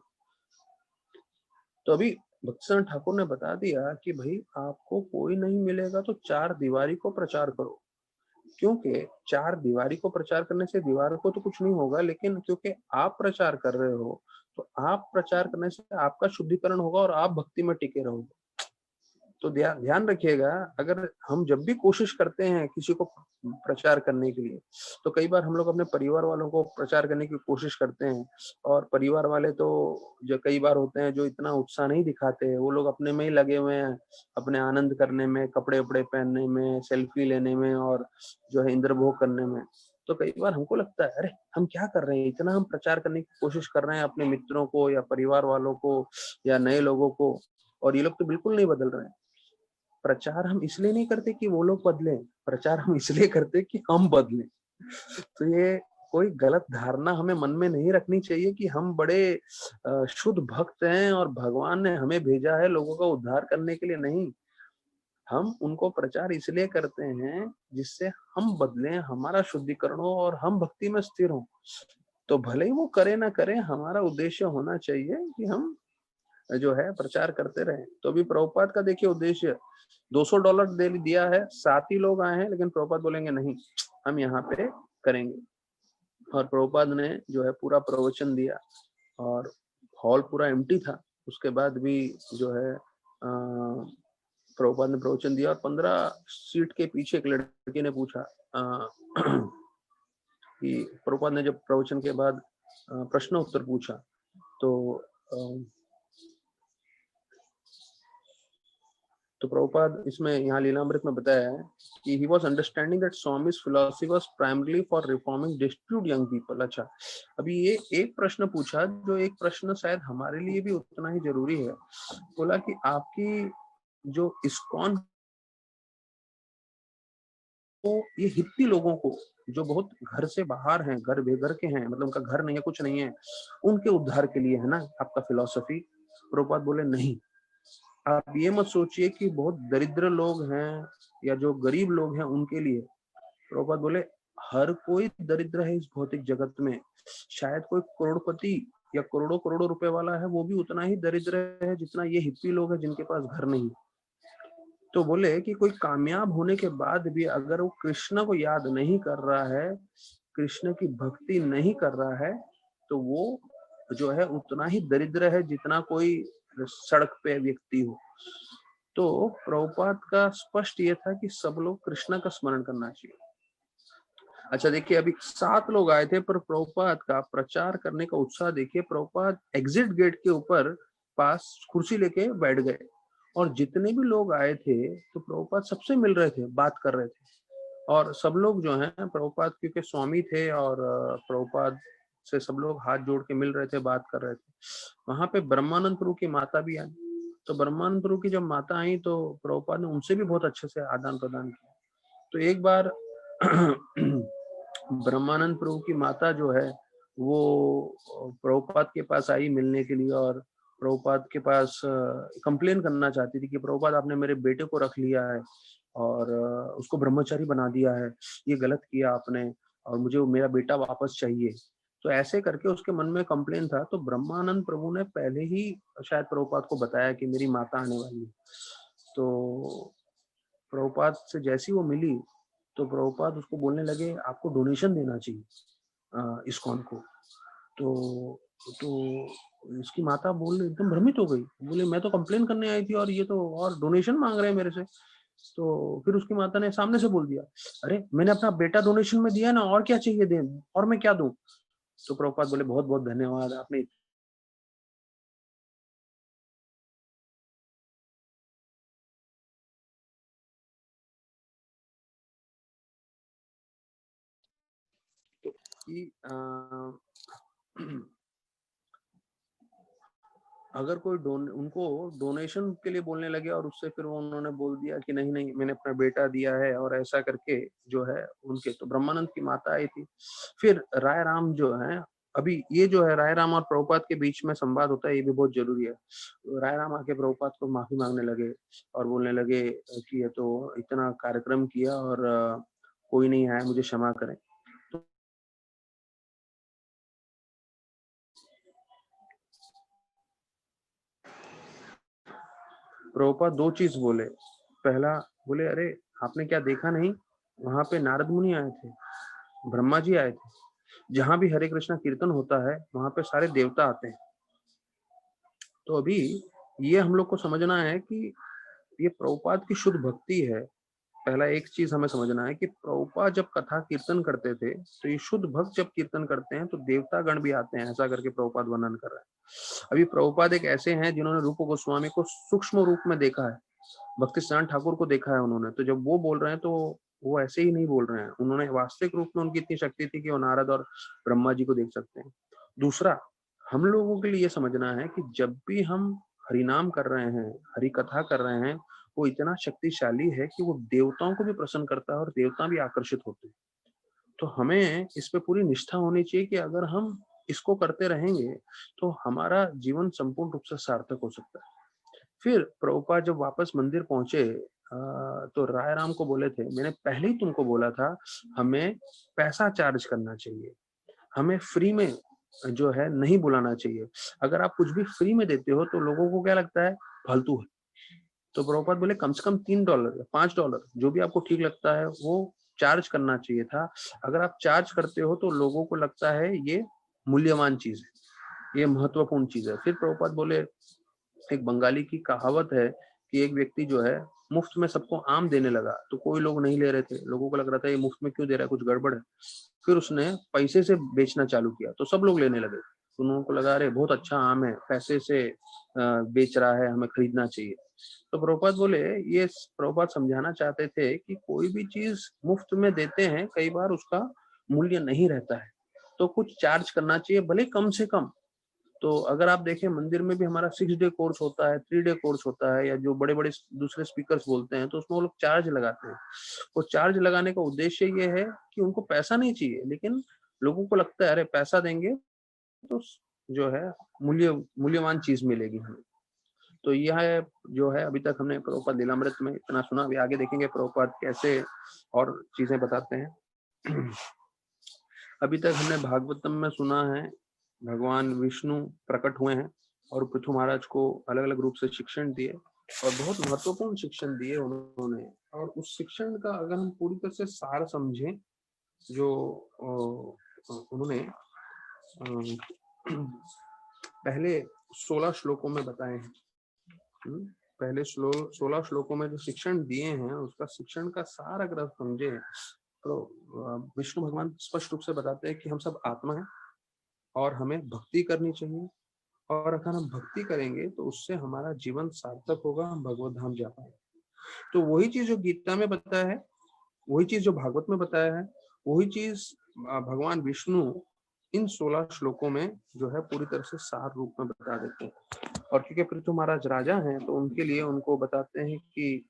तो अभी भक्तिचरण ठाकुर ने बता दिया कि भाई आपको कोई नहीं मिलेगा तो 4 दीवारी को प्रचार करो। क्योंकि 4 दीवारी को प्रचार करने से दीवार को तो कुछ नहीं होगा, लेकिन क्योंकि आप प्रचार कर रहे हो तो आप प्रचार करने से आपका शुद्धिकरण होगा और आप भक्ति में टिके रहोगे। तो ध्यान रखिएगा, अगर हम जब भी कोशिश करते हैं किसी को प्रचार करने के लिए, तो कई बार हम लोग अपने परिवार वालों को प्रचार करने की कोशिश करते हैं। और परिवार वाले तो जो कई बार होते हैं जो इतना उत्साह नहीं दिखाते हैं, वो लोग अपने में ही लगे हुए हैं, अपने आनंद करने में, कपड़े वपड़े पहनने में, सेल्फी लेने में और जो है इंद्रभोग करने में। तो कई बार हमको लगता है अरे हम क्या कर रहे हैं, इतना हम प्रचार करने की कोशिश कर रहे हैं अपने मित्रों को या परिवार वालों को या नए लोगों को, और ये लोग तो बिल्कुल नहीं बदल रहे हैं। प्रचार हम इसलिए नहीं करते कि वो लोग बदलें, प्रचार हम इसलिए करते कि हम बदलें। तो ये कोई गलत धारणा हमें मन में नहीं रखनी चाहिए कि हम बड़े शुद्ध भक्त हैं और भगवान ने हमें भेजा है लोगों का उद्धार करने के लिए। नहीं, हम उनको प्रचार इसलिए करते हैं जिससे हम बदलें, हमारा शुद्धिकरण हो और हम भक्ति में स्थिर हों। तो भले ही वो करे ना करे, हमारा उद्देश्य होना चाहिए कि हम जो है प्रचार करते रहे। तो अभी प्रभुपाद का देखिए उद्देश्य, $200 दे दिया है, 7 ही लोग आए हैं, लेकिन प्रभुपाद बोलेंगे नहीं हम यहाँ पे करेंगे। और प्रभुपाद ने जो है पूरा प्रवचन दिया और हॉल पूरा एम्प्टी था। उसके बाद भी जो है प्रभुपाद ने प्रवचन दिया और 15 सीट के पीछे एक लड़के ने पूछा कि प्रभुपाद ने जब प्रवचन के बाद प्रश्न उत्तर पूछा तो प्रभुपाद इसमें यहाँ लीलामृत में बताया है कि he was understanding that Swami's philosophy was primarily for reforming dispute young people। अच्छा, अभी ये एक प्रश्न पूछा जो एक प्रश्न शायद हमारे लिए भी उतना ही जरूरी है। बोला कि आपकी जो इस्कॉन को ये हिप्पी लोगों को जो बहुत घर से बाहर हैं, घर बेघर के हैं, मतलब उनका घर नहीं है, कुछ नहीं है, उनके उद्धार के लिए है ना आपका फिलॉसफी। प्रभुपाद बोले नहीं, आप ये मत सोचिए कि बहुत दरिद्र लोग हैं या जो गरीब लोग हैं उनके लिए। प्रभुपाद बोले हर कोई दरिद्र है इस भौतिक जगत में। शायद कोई करोड़पति या करोड़ों करोड़ों रुपए वाला है, वो भी उतना ही दरिद्र है जितना ये हिप्पी लोग हैं जिनके पास घर नहीं। तो बोले कि कोई कामयाब होने के बाद भी अगर वो कृष्ण को याद नहीं कर रहा है, कृष्ण की भक्ति नहीं कर रहा है, तो वो जो है उतना ही दरिद्र है जितना कोई सड़क पे व्यक्ति हो। तो प्रभुपाद का स्पष्ट ये था कि सब लोग कृष्ण का स्मरण करना चाहिए। अच्छा देखिए, अभी 7 लोग आए थे, पर प्रभुपाद का प्रचार करने का उत्साह देखिए। प्रभुपाद एग्जिट गेट के ऊपर पास कुर्सी लेके बैठ गए और जितने भी लोग आए थे तो प्रभुपाद सबसे मिल रहे थे, बात कर रहे थे। और सब लोग जो हैं प्रभुपाद क्योंकि स्वामी थे और प्रभुपाद से सब लोग हाथ जोड़ के मिल रहे थे, बात कर रहे थे। वहां पे ब्रह्मानंद प्रभु की माता भी आई। तो ब्रह्मानंद प्रभु की जब माता आई तो प्रभुपाद ने उनसे भी बहुत अच्छे से आदान प्रदान किया। तो एक बार ब्रह्मानंद प्रभु की माता जो है वो प्रभुपाद के पास आई मिलने के लिए और प्रभुपाद के पास कंप्लेन करना चाहती थी कि प्रभुपाद आपने मेरे बेटे को रख लिया है और उसको ब्रह्मचारी बना दिया है, ये गलत किया आपने और मुझे मेरा बेटा वापस चाहिए। तो ऐसे करके उसके मन में कंप्लेन था। तो ब्रह्मानंद प्रभु ने पहले ही शायद प्रभुपाद को बताया कि मेरी माता आने वाली है। तो प्रभुपाद से जैसी वो मिली तो प्रभुपाद उसको बोलने लगे आपको डोनेशन देना चाहिए इस्कॉन को। तो तो इसकी माता बोल एकदम भ्रमित हो गई, बोले मैं तो कंप्लेन करने आई थी और ये तो और डोनेशन मांग रहे हैं मेरे से। तो फिर उसकी माता ने सामने से बोल दिया, अरे मैंने अपना बेटा डोनेशन में दिया ना, और क्या चाहिए दे, और मैं क्या दूं? तो प्रभुपाद बोले बहुत बहुत धन्यवाद आपने। तो कि अगर कोई उनको डोनेशन के लिए बोलने लगे और उससे फिर वो उन्होंने बोल दिया कि नहीं नहीं मैंने अपना बेटा दिया है और ऐसा करके जो है उनके, तो ब्रह्मानंद की माता आई थी। फिर राय राम जो है, अभी ये जो है राय राम और प्रभुपाद के बीच में संवाद होता है, ये भी बहुत जरूरी है। राय राम आके प्रभुपाद को माफी मांगने लगे और बोलने लगे कि ये तो इतना कार्यक्रम किया और कोई नहीं आया, मुझे क्षमा करें। तो प्रभुपाद दो चीज बोले। पहला बोले, अरे आपने क्या देखा नहीं, वहां पे नारद मुनि आए थे, ब्रह्मा जी आए थे, जहां भी हरे कृष्णा कीर्तन होता है वहां पे सारे देवता आते हैं। तो अभी ये हम लोग को समझना है कि ये प्रभुपाद की शुद्ध भक्ति है। पहला एक चीज हमें समझना है कि प्रभुपाद जब कथा कीर्तन करते थे तो ये शुद्ध भक्त जब कीर्तन करते हैं तो देवता गण भी आते हैं, ऐसा करके प्रभुपाद वर्णन कर रहे हैं। अभी प्रभुपाद एक ऐसे हैं जिन्होंने रूप गोस्वामी को सूक्ष्म रूप में देखा है, भक्ति सिद्धांत ठाकुर को देखा है उन्होंने, तो जब वो बोल रहे हैं तो वो ऐसे ही नहीं बोल रहे हैं, उन्होंने वास्तविक रूप में, उनकी इतनी शक्ति थी कि वो नारद और ब्रह्मा जी को देख सकते हैं। दूसरा, हम लोगों के लिए समझना है कि जब भी हम हरिनाम कर रहे हैं, हरि कथा कर रहे हैं, वो इतना शक्तिशाली है कि वो देवताओं को भी प्रसन्न करता है और देवता भी आकर्षित होते हैं। तो हमें इस पे पूरी निष्ठा होनी चाहिए कि अगर हम इसको करते रहेंगे तो हमारा जीवन संपूर्ण रूप से सार्थक हो सकता है। फिर प्रभुपाद जब वापस मंदिर पहुंचे तो राय राम को बोले थे, मैंने पहले ही तुमको बोला था हमें पैसा चार्ज करना चाहिए, हमें फ्री में जो है नहीं बुलाना चाहिए। अगर आप कुछ भी फ्री में देते हो तो लोगों को क्या लगता है, फालतू है। तो प्रभुपाद बोले कम से कम $3 या $5 जो भी आपको ठीक लगता है वो चार्ज करना चाहिए था। अगर आप चार्ज करते हो तो लोगों को लगता है ये मूल्यवान चीज है, ये महत्वपूर्ण चीज है। फिर प्रभुपाद बोले, एक बंगाली की कहावत है कि एक व्यक्ति जो है मुफ्त में सबको आम देने लगा तो कोई लोग नहीं ले रहे थे, लोगों को लग रहा था ये मुफ्त में क्यों दे रहा है, कुछ गड़बड़ है। फिर उसने पैसे से बेचना चालू किया तो सब लोग लेने लगे, तो उन लोगों को लगा अरे बहुत अच्छा आम है, पैसे से बेच रहा है, हमें खरीदना चाहिए। तो प्रभुपाद बोले, ये प्रभुपाद समझाना चाहते थे कि कोई भी चीज मुफ्त में देते हैं कई बार उसका मूल्य नहीं रहता है, तो कुछ चार्ज करना चाहिए भले कम से कम। तो अगर आप देखें मंदिर में भी हमारा 6 डे कोर्स होता है, 3 डे कोर्स होता है, या जो बड़े बड़े दूसरे स्पीकर्स बोलते हैं तो उसमें वो लोग चार्ज लगाते हैं। वो चार्ज लगाने का उद्देश्य ये है कि उनको पैसा नहीं चाहिए, लेकिन लोगों को लगता है अरे पैसा देंगे तो जो है मूल्यवान चीज मिलेगी हमें। तो यह जो है अभी तक हमने प्रभुपाद लीलामृत में इतना सुना, अभी आगे देखेंगे प्रभुपाद कैसे और चीजें बताते हैं। अभी तक हमने भागवतम में सुना है भगवान विष्णु प्रकट हुए हैं और पृथु महाराज को अलग अलग रूप से शिक्षण दिए और बहुत महत्वपूर्ण शिक्षण दिए उन्होंने। और उस शिक्षण का अगर हम पूरी तरह से सार समझें जो उन्होंने पहले 16 श्लोकों में बताए हैं, पहले 16 श्लोकों में जो शिक्षण दिए हैं उसका शिक्षण का सार अगर आप समझे तो विष्णु भगवान स्पष्ट रूप से बताते हैं कि हम सब आत्मा है और हमें भक्ति करनी चाहिए, और अगर हम भक्ति करेंगे तो उससे हमारा जीवन सार्थक होगा, हम भगवत धाम जा पाएंगे। तो वही चीज जो गीता में बताया है, वही चीज जो भागवत में बताया है, वही चीज भगवान विष्णु इन 16 श्लोकों में जो है पूरी तरह से सार रूप में बता देते हैं। और क्योंकि पृथु महाराज राजा हैं तो उनके लिए उनको बताते हैं कि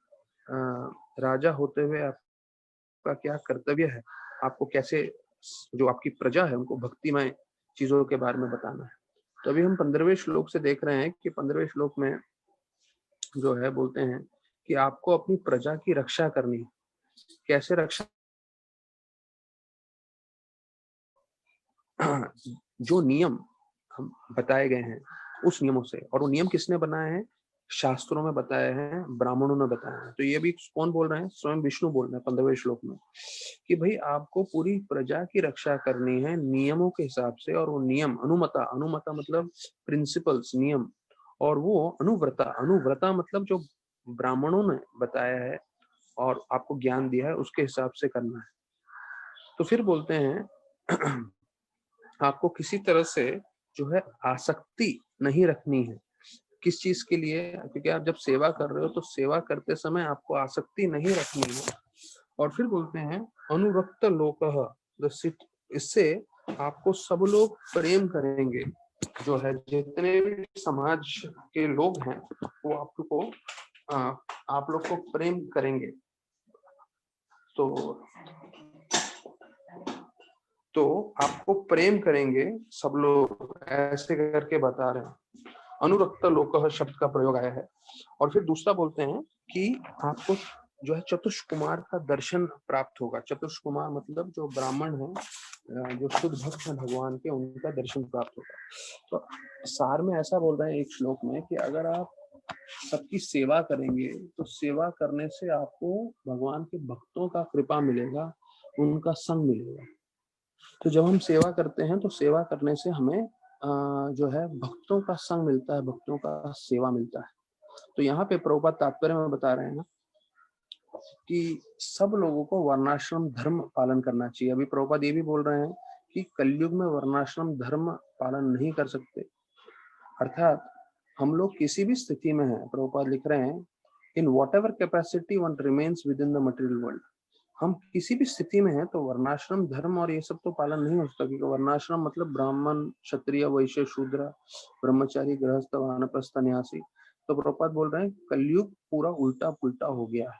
राजा होते हुए आपका क्या कर्तव्य है, आपको कैसे जो आपकी प्रजा है उनको भक्तिमय चीजों के बारे में बताना है। तो अभी हम 15वें श्लोक से देख रहे हैं कि 15वें श्लोक में जो है बोलते हैं कि आपको अपनी प्रजा की रक्षा करनी है। कैसे रक्षा? जो नियम हम बताए गए हैं उस नियमों से, और वो नियम किसने बनाए हैं? शास्त्रों में बताए हैं, ब्राह्मणों ने बताया है। तो ये भी कौन बोल रहे हैं? स्वयं विष्णु बोल रहे हैं 15वें श्लोक में कि भाई आपको पूरी प्रजा की रक्षा करनी है नियमों के हिसाब से, और वो नियम अनुमता, अनुमता मतलब प्रिंसिपल्स, नियम, और वो अनुव्रता, अनुव्रता मतलब जो ब्राह्मणों ने बताया है और आपको ज्ञान दिया है उसके हिसाब से करना है। तो फिर बोलते हैं आपको किसी तरह से जो है आसक्ति नहीं रखनी है। किस चीज के लिए? क्योंकि आप जब सेवा कर रहे हो तो सेवा करते समय आपको आसक्ति नहीं रखनी है। और फिर बोलते हैं अनुरक्त लोकः, इससे आपको सब लोग प्रेम करेंगे। जो है जितने भी समाज के लोग हैं वो आपको आप लोग को प्रेम करेंगे। तो आपको प्रेम करेंगे सब लोग, ऐसे करके बता रहे हैं। अनुरक्त लोकः शब्द का प्रयोग आया है। और फिर दूसरा बोलते हैं कि आपको जो है चतुष्कुमार का दर्शन प्राप्त होगा। चतुष्कुमार मतलब जो ब्राह्मण है, जो शुद्ध भक्त हैं भगवान के, उनका दर्शन प्राप्त होगा। तो सार में ऐसा बोल रहे हैं एक श्लोक में कि अगर आप सबकी सेवा करेंगे तो सेवा करने से आपको भगवान के भक्तों का कृपा मिलेगा, उनका संग मिलेगा। तो जब हम सेवा करते हैं तो सेवा करने से हमें जो है भक्तों का संग मिलता है, भक्तों का सेवा मिलता है। तो यहाँ पे प्रभुपाद तात्पर्य में बता रहे हैं कि सब लोगों को वर्णाश्रम धर्म पालन करना चाहिए। अभी प्रभुपाद ये भी बोल रहे हैं कि कलयुग में वर्णाश्रम धर्म पालन नहीं कर सकते, अर्थात हम लोग किसी भी स्थिति में हैं। प्रभुपाद लिख रहे हैं in what ever capacity one remains with in the material world. हम किसी भी स्थिति में हैं तो वर्णाश्रम धर्म और ये सब तो पालन नहीं हो सकता, क्योंकि वर्णाश्रम मतलब ब्राह्मण, क्षत्रिय, वैश्य, शूद्र, ब्रह्मचारी, गृहस्थ, वानप्रस्थ, सन्यासी। तो प्रभुपाद बोल रहे हैं कलयुग पूरा उल्टा पुल्टा हो गया है,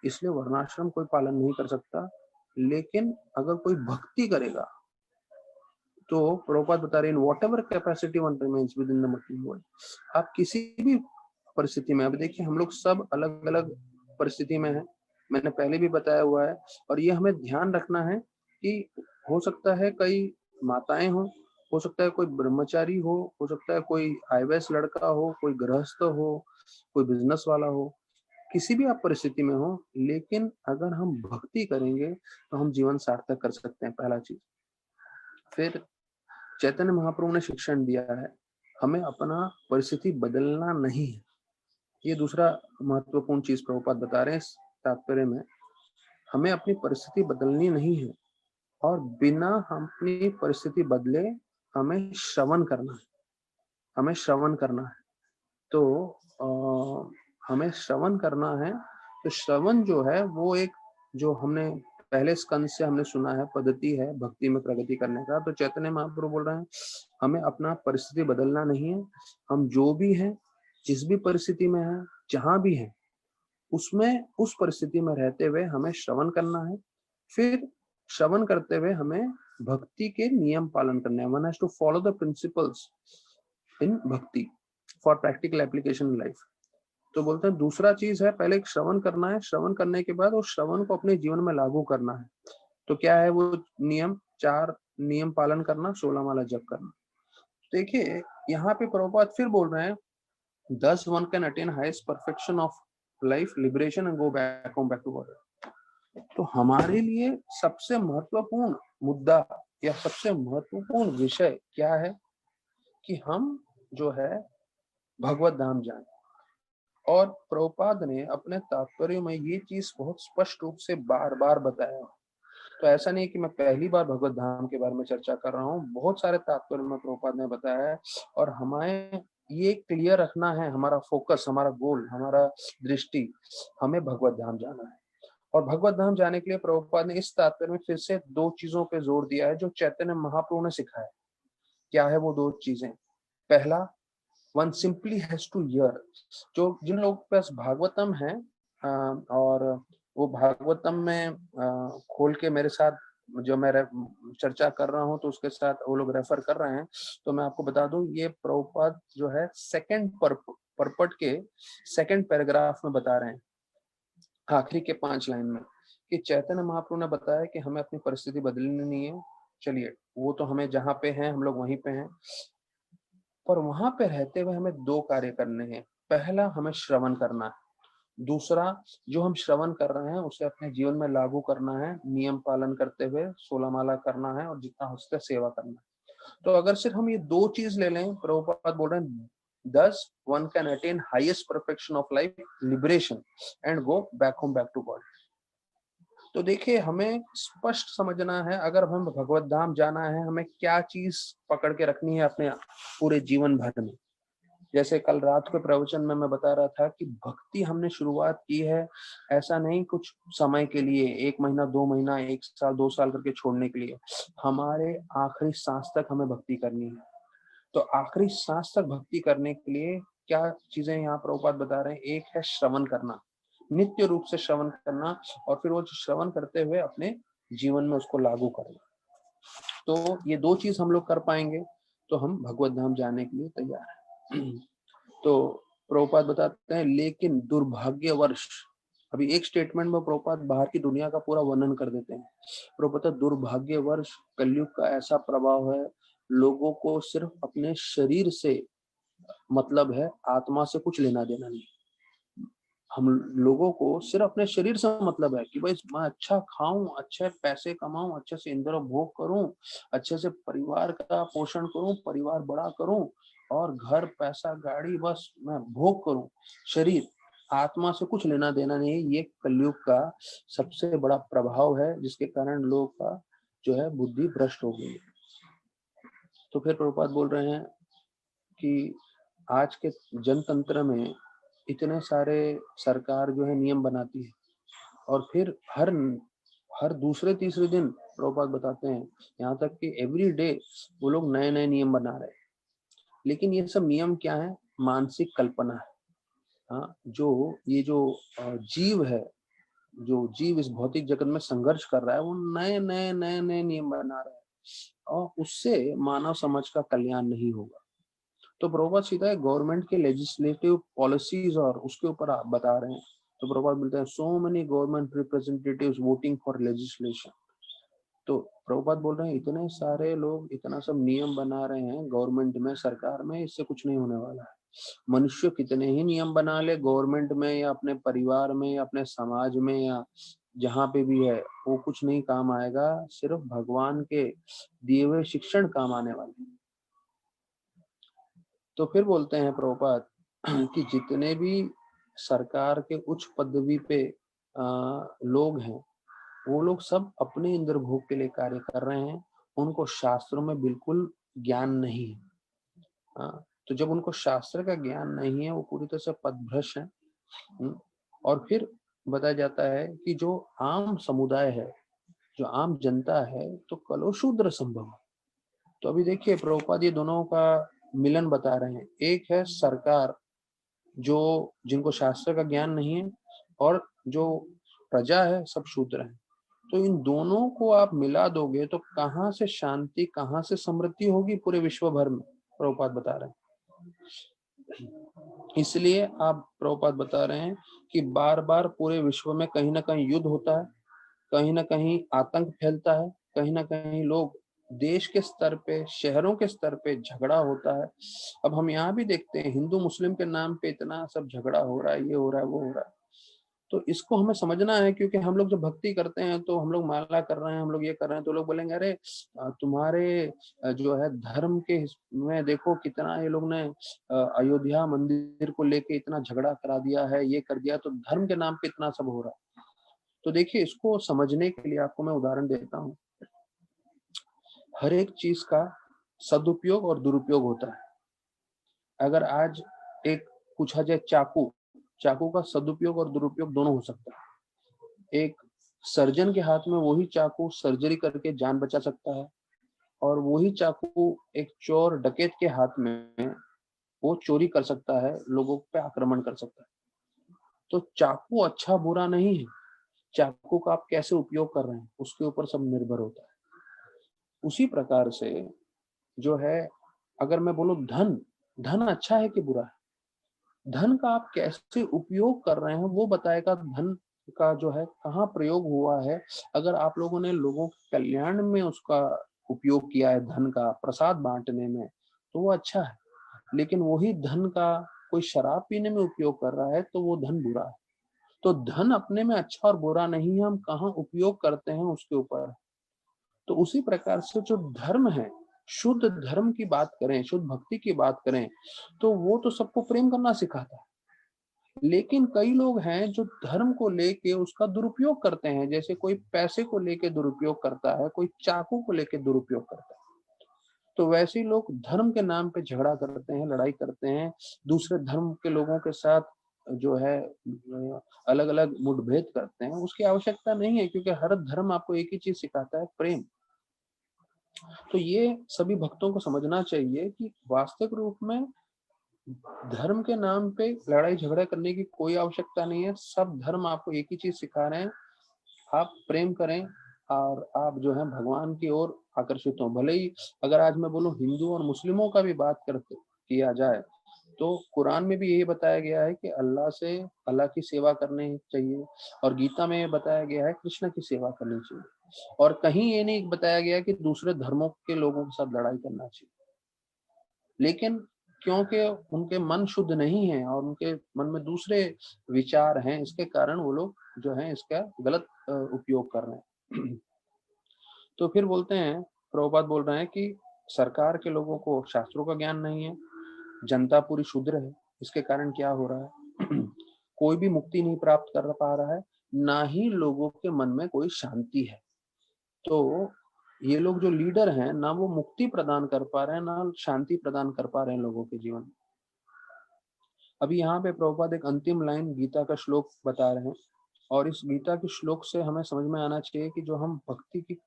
इसलिए वर्णाश्रम कोई पालन नहीं कर सकता। लेकिन अगर कोई भक्ति करेगा तो प्रभुपाद बता रहे हैं what ever capacity one remains with in the material world. आप किसी भी परिस्थिति में, अब देखिए हम लोग सब अलग अलग परिस्थिति में हैं, मैंने पहले भी बताया हुआ है। और ये हमें ध्यान रखना है कि हो सकता है कई माताएं हो सकता है कोई ब्रह्मचारी हो सकता है कोई आईएएस लड़का हो, कोई गृहस्थ हो, कोई बिजनेस वाला हो, किसी भी आप परिस्थिति में हो, लेकिन अगर हम भक्ति करेंगे तो हम जीवन सार्थक कर सकते हैं, पहला चीज। फिर चैतन्य महाप्रभु ने शिक्षण दिया है हमें अपना परिस्थिति बदलना नहीं है। ये दूसरा महत्वपूर्ण चीज प्रभुपाद बता रहे हैं इस तात्पर्य में, हमें अपनी परिस्थिति बदलनी नहीं है, और बिना हम अपनी परिस्थिति बदले हमें श्रवण करना है, हमें श्रवण करना है। तो हमें श्रवण करना है। तो श्रवण जो है वो एक, जो हमने पहले स्कंद से हमने सुना है, पद्धति है भक्ति में प्रगति करने का। तो चैतन्य महाप्रभु बोल रहे हैं हमें अपना परिस्थिति बदलना नहीं है, हम जो भी हैं, जिस भी परिस्थिति में है, जहां भी है, उसमें उस परिस्थिति में रहते हुए हमें श्रवण करना है। फिर श्रवण करते हुए हमें भक्ति के नियम पालन करने हैं। One has to follow the principles in bhakti for practical application in life. तो बोलते हैं दूसरा चीज है, पहले श्रवण करना है, श्रवण करने के बाद उस श्रवण को अपने जीवन में लागू करना है। तो क्या है वो नियम? 4 नियम पालन करना, 16 माला जप करना। देखिए यहाँ पे प्रभुपाद फिर बोल रहे हैं thus one can attain highest perfection of life, liberation and go back home, back to border। तो हमारे लिए सबसे महत्वपूर्ण मुद्दा या सबसे महत्वपूर्ण विषय क्या है कि हम जो है भगवत धाम जाएं। और प्रभुपाद ने अपने तात्पर्य में ये चीज बहुत स्पष्ट रूप से बार बार बताया। तो ऐसा नहीं कि मैं पहली बार भगवत धाम के बारे में चर्चा कर रहा हूँ, बहुत सारे तात्पर्य में प्रभुपाद ने बताया है। और हमें ये क्लियर रखना है, हमारा फोकस, हमारा गोल, हमारा दृष्टि, हमें भगवत धाम जाना है। और भगवत धाम जाने के लिए प्रभुपाद ने इस तात्पर्य में फिर से 2 चीजों पे जोर दिया है जो चैतन्य महाप्रभु ने सिखाया। क्या है वो 2 चीजें? पहला, one simply has to hear. जो जिन लोगों के पास भागवतम है और वो भागवतम में खोल के मेरे साथ जो मैं चर्चा कर रहा हूँ तो उसके साथ वो लोग रेफर कर रहे हैं, तो मैं आपको बता दूं ये प्रभुपाद जो है सेकंड परपट के सेकंड पैराग्राफ में बता रहे हैं, आखिरी के 5 लाइन में, कि चैतन्य महाप्रभु ने बताया कि हमें अपनी परिस्थिति बदलनी नहीं है। चलिए वो तो हमें जहाँ पे हैं हम लोग वहीं पे हैं। पर वहां पे रहते हुए हमें दो कार्य करने हैं। पहला, हमें श्रवण करना है। दूसरा, जो हम श्रवण कर रहे हैं उसे अपने जीवन में लागू करना है, नियम पालन करते हुए 16 माला करना है और जितना हो सके सेवा करना है। तो अगर सिर्फ हम ये दो चीज ले लें, प्रभुपाद बोल रहे हैं, thus one can attain highest perfection of life, liberation and go back home, back to God। तो देखिए, हमें स्पष्ट समझना है, अगर हम भगवत धाम जाना है, हमें क्या चीज पकड़ के रखनी है अपने पूरे जीवन भर में। जैसे कल रात के प्रवचन में मैं बता रहा था कि भक्ति हमने शुरुआत की है, ऐसा नहीं कुछ समय के लिए, 1 महीना 2 महीना 1 साल 2 साल करके छोड़ने के लिए। हमारे आखिरी सांस तक हमें भक्ति करनी है। तो आखिरी सांस तक भक्ति करने के लिए क्या चीजें यहाँ प्रभुपाद बता रहे हैं? एक है श्रवण करना, नित्य रूप से श्रवण करना, और फिर वो श्रवण करते हुए अपने जीवन में उसको लागू करना। तो ये दो चीज हम लोग कर पाएंगे तो हम भगवत धाम जाने के लिए तैयार हैं। तो प्रभुपाद बताते हैं, लेकिन दुर्भाग्यवश, अभी एक स्टेटमेंट में प्रभुपाद बाहर की दुनिया का पूरा वर्णन कर देते हैं। प्रभुपाद, दुर्भाग्यवश कलयुग का ऐसा प्रभाव है, लोगों को सिर्फ अपने शरीर से मतलब है, आत्मा से कुछ लेना देना नहीं। हम लोगों को सिर्फ अपने शरीर से मतलब है कि भाई मैं अच्छा खाऊं, अच्छे पैसे कमाऊं, अच्छे से इंद्र भोग करूं, अच्छे से परिवार का पोषण करूं, परिवार बड़ा करूं, और घर, पैसा, गाड़ी, बस मैं भोग करूं। शरीर, आत्मा से कुछ लेना देना नहीं। ये कलयुग का सबसे बड़ा प्रभाव है, जिसके कारण लोग का जो है बुद्धि भ्रष्ट हो गई। तो फिर प्रभुपाद बोल रहे हैं कि आज के जनतंत्र में इतने सारे सरकार जो है नियम बनाती है, और फिर हर दूसरे तीसरे दिन प्रभुपाद बताते हैं, यहाँ तक कि एवरी डे वो लोग नए नए नियम बना रहे हैं। लेकिन ये सब नियम क्या है? मानसिक कल्पना है। हाँ, जो जीव है, जो जीव इस भौतिक जगत में संघर्ष कर रहा है, वो नए नए नियम बना रहा है, और उससे मानव समाज का कल्याण नहीं होगा। तो प्रभुपाद सीधा है गवर्नमेंट के लेजिस्लेटिव पॉलिसीज और उसके ऊपर आप बता रहे हैं। तो प्रभुपाद बोलते हैं, so many government representatives voting for legislation. तो प्रभुपाद बोल रहे हैं, इतने सारे लोग इतना सब नियम बना रहे हैं गवर्नमेंट में, सरकार में, इससे कुछ नहीं होने वाला है। मनुष्य कितने ही नियम बना ले गवर्नमेंट में या अपने परिवार में या अपने समाज में या जहां पे भी है, वो कुछ नहीं काम आएगा। सिर्फ भगवान के दिए हुए शिक्षण काम आने वाले। तो फिर बोलते हैं प्रभुपाद कि जितने भी सरकार के उच्च पदवी पे लोग हैं, वो लोग सब अपने इंद्र भोग के लिए कार्य कर रहे हैं। उनको शास्त्रों में बिल्कुल ज्ञान नहीं है। तो जब उनको शास्त्र का ज्ञान नहीं है, वो पूरी तरह से पदभ्रष्ट है। और फिर बताया जाता है कि जो आम समुदाय है, जो आम जनता है, तो कलो शूद्र संभव। तो अभी देखिए प्रभुपाद ये दोनों का मिलन बता रहे हैं। एक है सरकार, जो जिनको शास्त्र का ज्ञान नहीं है, और जो प्रजा है सब शूद्र है। तो इन दोनों को आप मिला दोगे तो कहाँ से शांति, कहाँ से समृद्धि होगी पूरे विश्व भर में, प्रभुपाद बता रहे हैं। इसलिए आप प्रभुपाद बता रहे हैं कि बार बार पूरे विश्व में कहीं ना कहीं युद्ध होता है, कहीं ना कहीं आतंक फैलता है, कहीं ना कहीं लोग देश के स्तर पे, शहरों के स्तर पे झगड़ा होता है। अब हम यहाँ भी देखते हैं, हिंदू मुस्लिम के नाम पे इतना सब झगड़ा हो रहा है, ये हो रहा है, वो हो रहा है। तो इसको हमें समझना है, क्योंकि हम लोग जब भक्ति करते हैं तो हम लोग माला कर रहे हैं, हम लोग ये कर रहे हैं, तो लोग बोलेंगे अरे तुम्हारे जो है धर्म के में देखो कितना ये लोग ने अयोध्या मंदिर को लेके इतना झगड़ा करा दिया है, ये कर दिया, तो धर्म के नाम पे इतना सब हो रहा है। तो देखिए, इसको समझने के लिए आपको मैं उदाहरण देता हूँ। हर एक चीज का सदुपयोग और दुरुपयोग होता है। अगर आज एक पूछा जाए, चाकू, चाकू का सदुपयोग और दुरुपयोग दोनों हो सकता है। एक सर्जन के हाथ में वही चाकू सर्जरी करके जान बचा सकता है, और वही चाकू एक चोर डकैत के हाथ में वो चोरी कर सकता है, लोगों पे आक्रमण कर सकता है। तो चाकू अच्छा बुरा नहीं है, चाकू का आप कैसे उपयोग कर रहे हैं उसके ऊपर सब निर्भर होता है। उसी प्रकार से जो है, अगर मैं बोलूं धन, धन अच्छा है कि बुरा है, धन का आप कैसे उपयोग कर रहे हैं वो बताएगा धन का जो है कहाँ प्रयोग हुआ है। अगर आप लोगों ने लोगों के कल्याण में उसका उपयोग किया है, धन का प्रसाद बांटने में, तो वो अच्छा है। लेकिन वही धन का कोई शराब पीने में उपयोग कर रहा है तो वो धन बुरा है। तो धन अपने में अच्छा और बुरा नहीं है, हम कहाँ उपयोग करते हैं उसके ऊपर है। तो उसी प्रकार से जो धर्म है, शुद्ध धर्म की बात करें, शुद्ध भक्ति की बात करें, तो वो तो सबको प्रेम करना सिखाता है। लेकिन कई लोग हैं जो धर्म को लेके उसका दुरुपयोग करते हैं, जैसे कोई पैसे को लेके दुरुपयोग करता है, कोई चाकू को लेके दुरुपयोग करता है। तो वैसे ही लोग धर्म के नाम पे झगड़ा करते हैं, लड़ाई करते हैं, दूसरे धर्म के लोगों के साथ जो है अलग अलग मुठभेद करते हैं। उसकी आवश्यकता नहीं है, क्योंकि हर धर्म आपको एक ही चीज सिखाता है, प्रेम। तो ये सभी भक्तों को समझना चाहिए कि वास्तविक रूप में धर्म के नाम पे लड़ाई झगड़ा करने की कोई आवश्यकता नहीं है। सब धर्म आपको एक ही चीज सिखा रहे हैं, आप प्रेम करें और आप जो है भगवान की ओर आकर्षित हो। भले ही अगर आज मैं बोलूं हिंदू और मुस्लिमों का भी बात करते किया जाए, तो कुरान में भी यही बताया गया है कि अल्लाह की सेवा करनी चाहिए, और गीता में बताया गया है कृष्ण की सेवा करनी चाहिए। और कहीं ये नहीं बताया गया कि दूसरे धर्मों के लोगों के साथ लड़ाई करना चाहिए। लेकिन क्योंकि उनके मन शुद्ध नहीं है और उनके मन में दूसरे विचार हैं, इसके कारण वो लोग जो है इसका गलत उपयोग कर रहे हैं। तो फिर बोलते हैं, प्रभुपाद बोल रहे हैं कि सरकार के लोगों को शास्त्रों का ज्ञान नहीं है, जनता पूरी शूद्र है, इसके कारण क्या हो रहा है? कोई भी मुक्ति नहीं प्राप्त कर पा रहा है, ना ही लोगों के मन में कोई शांति है। तो ये लोग जो लीडर हैं, ना वो मुक्ति प्रदान कर पा रहे हैं, ना शांति प्रदान कर पा रहे हैं लोगों के जीवन में। अभी यहाँ पे प्रभुपाद एक अंतिम लाइन गीता का श्लोक बता रहे हैं, और इस गीता के श्लोक से हमें समझ में आना चाहिए कि जो हम भक्ति की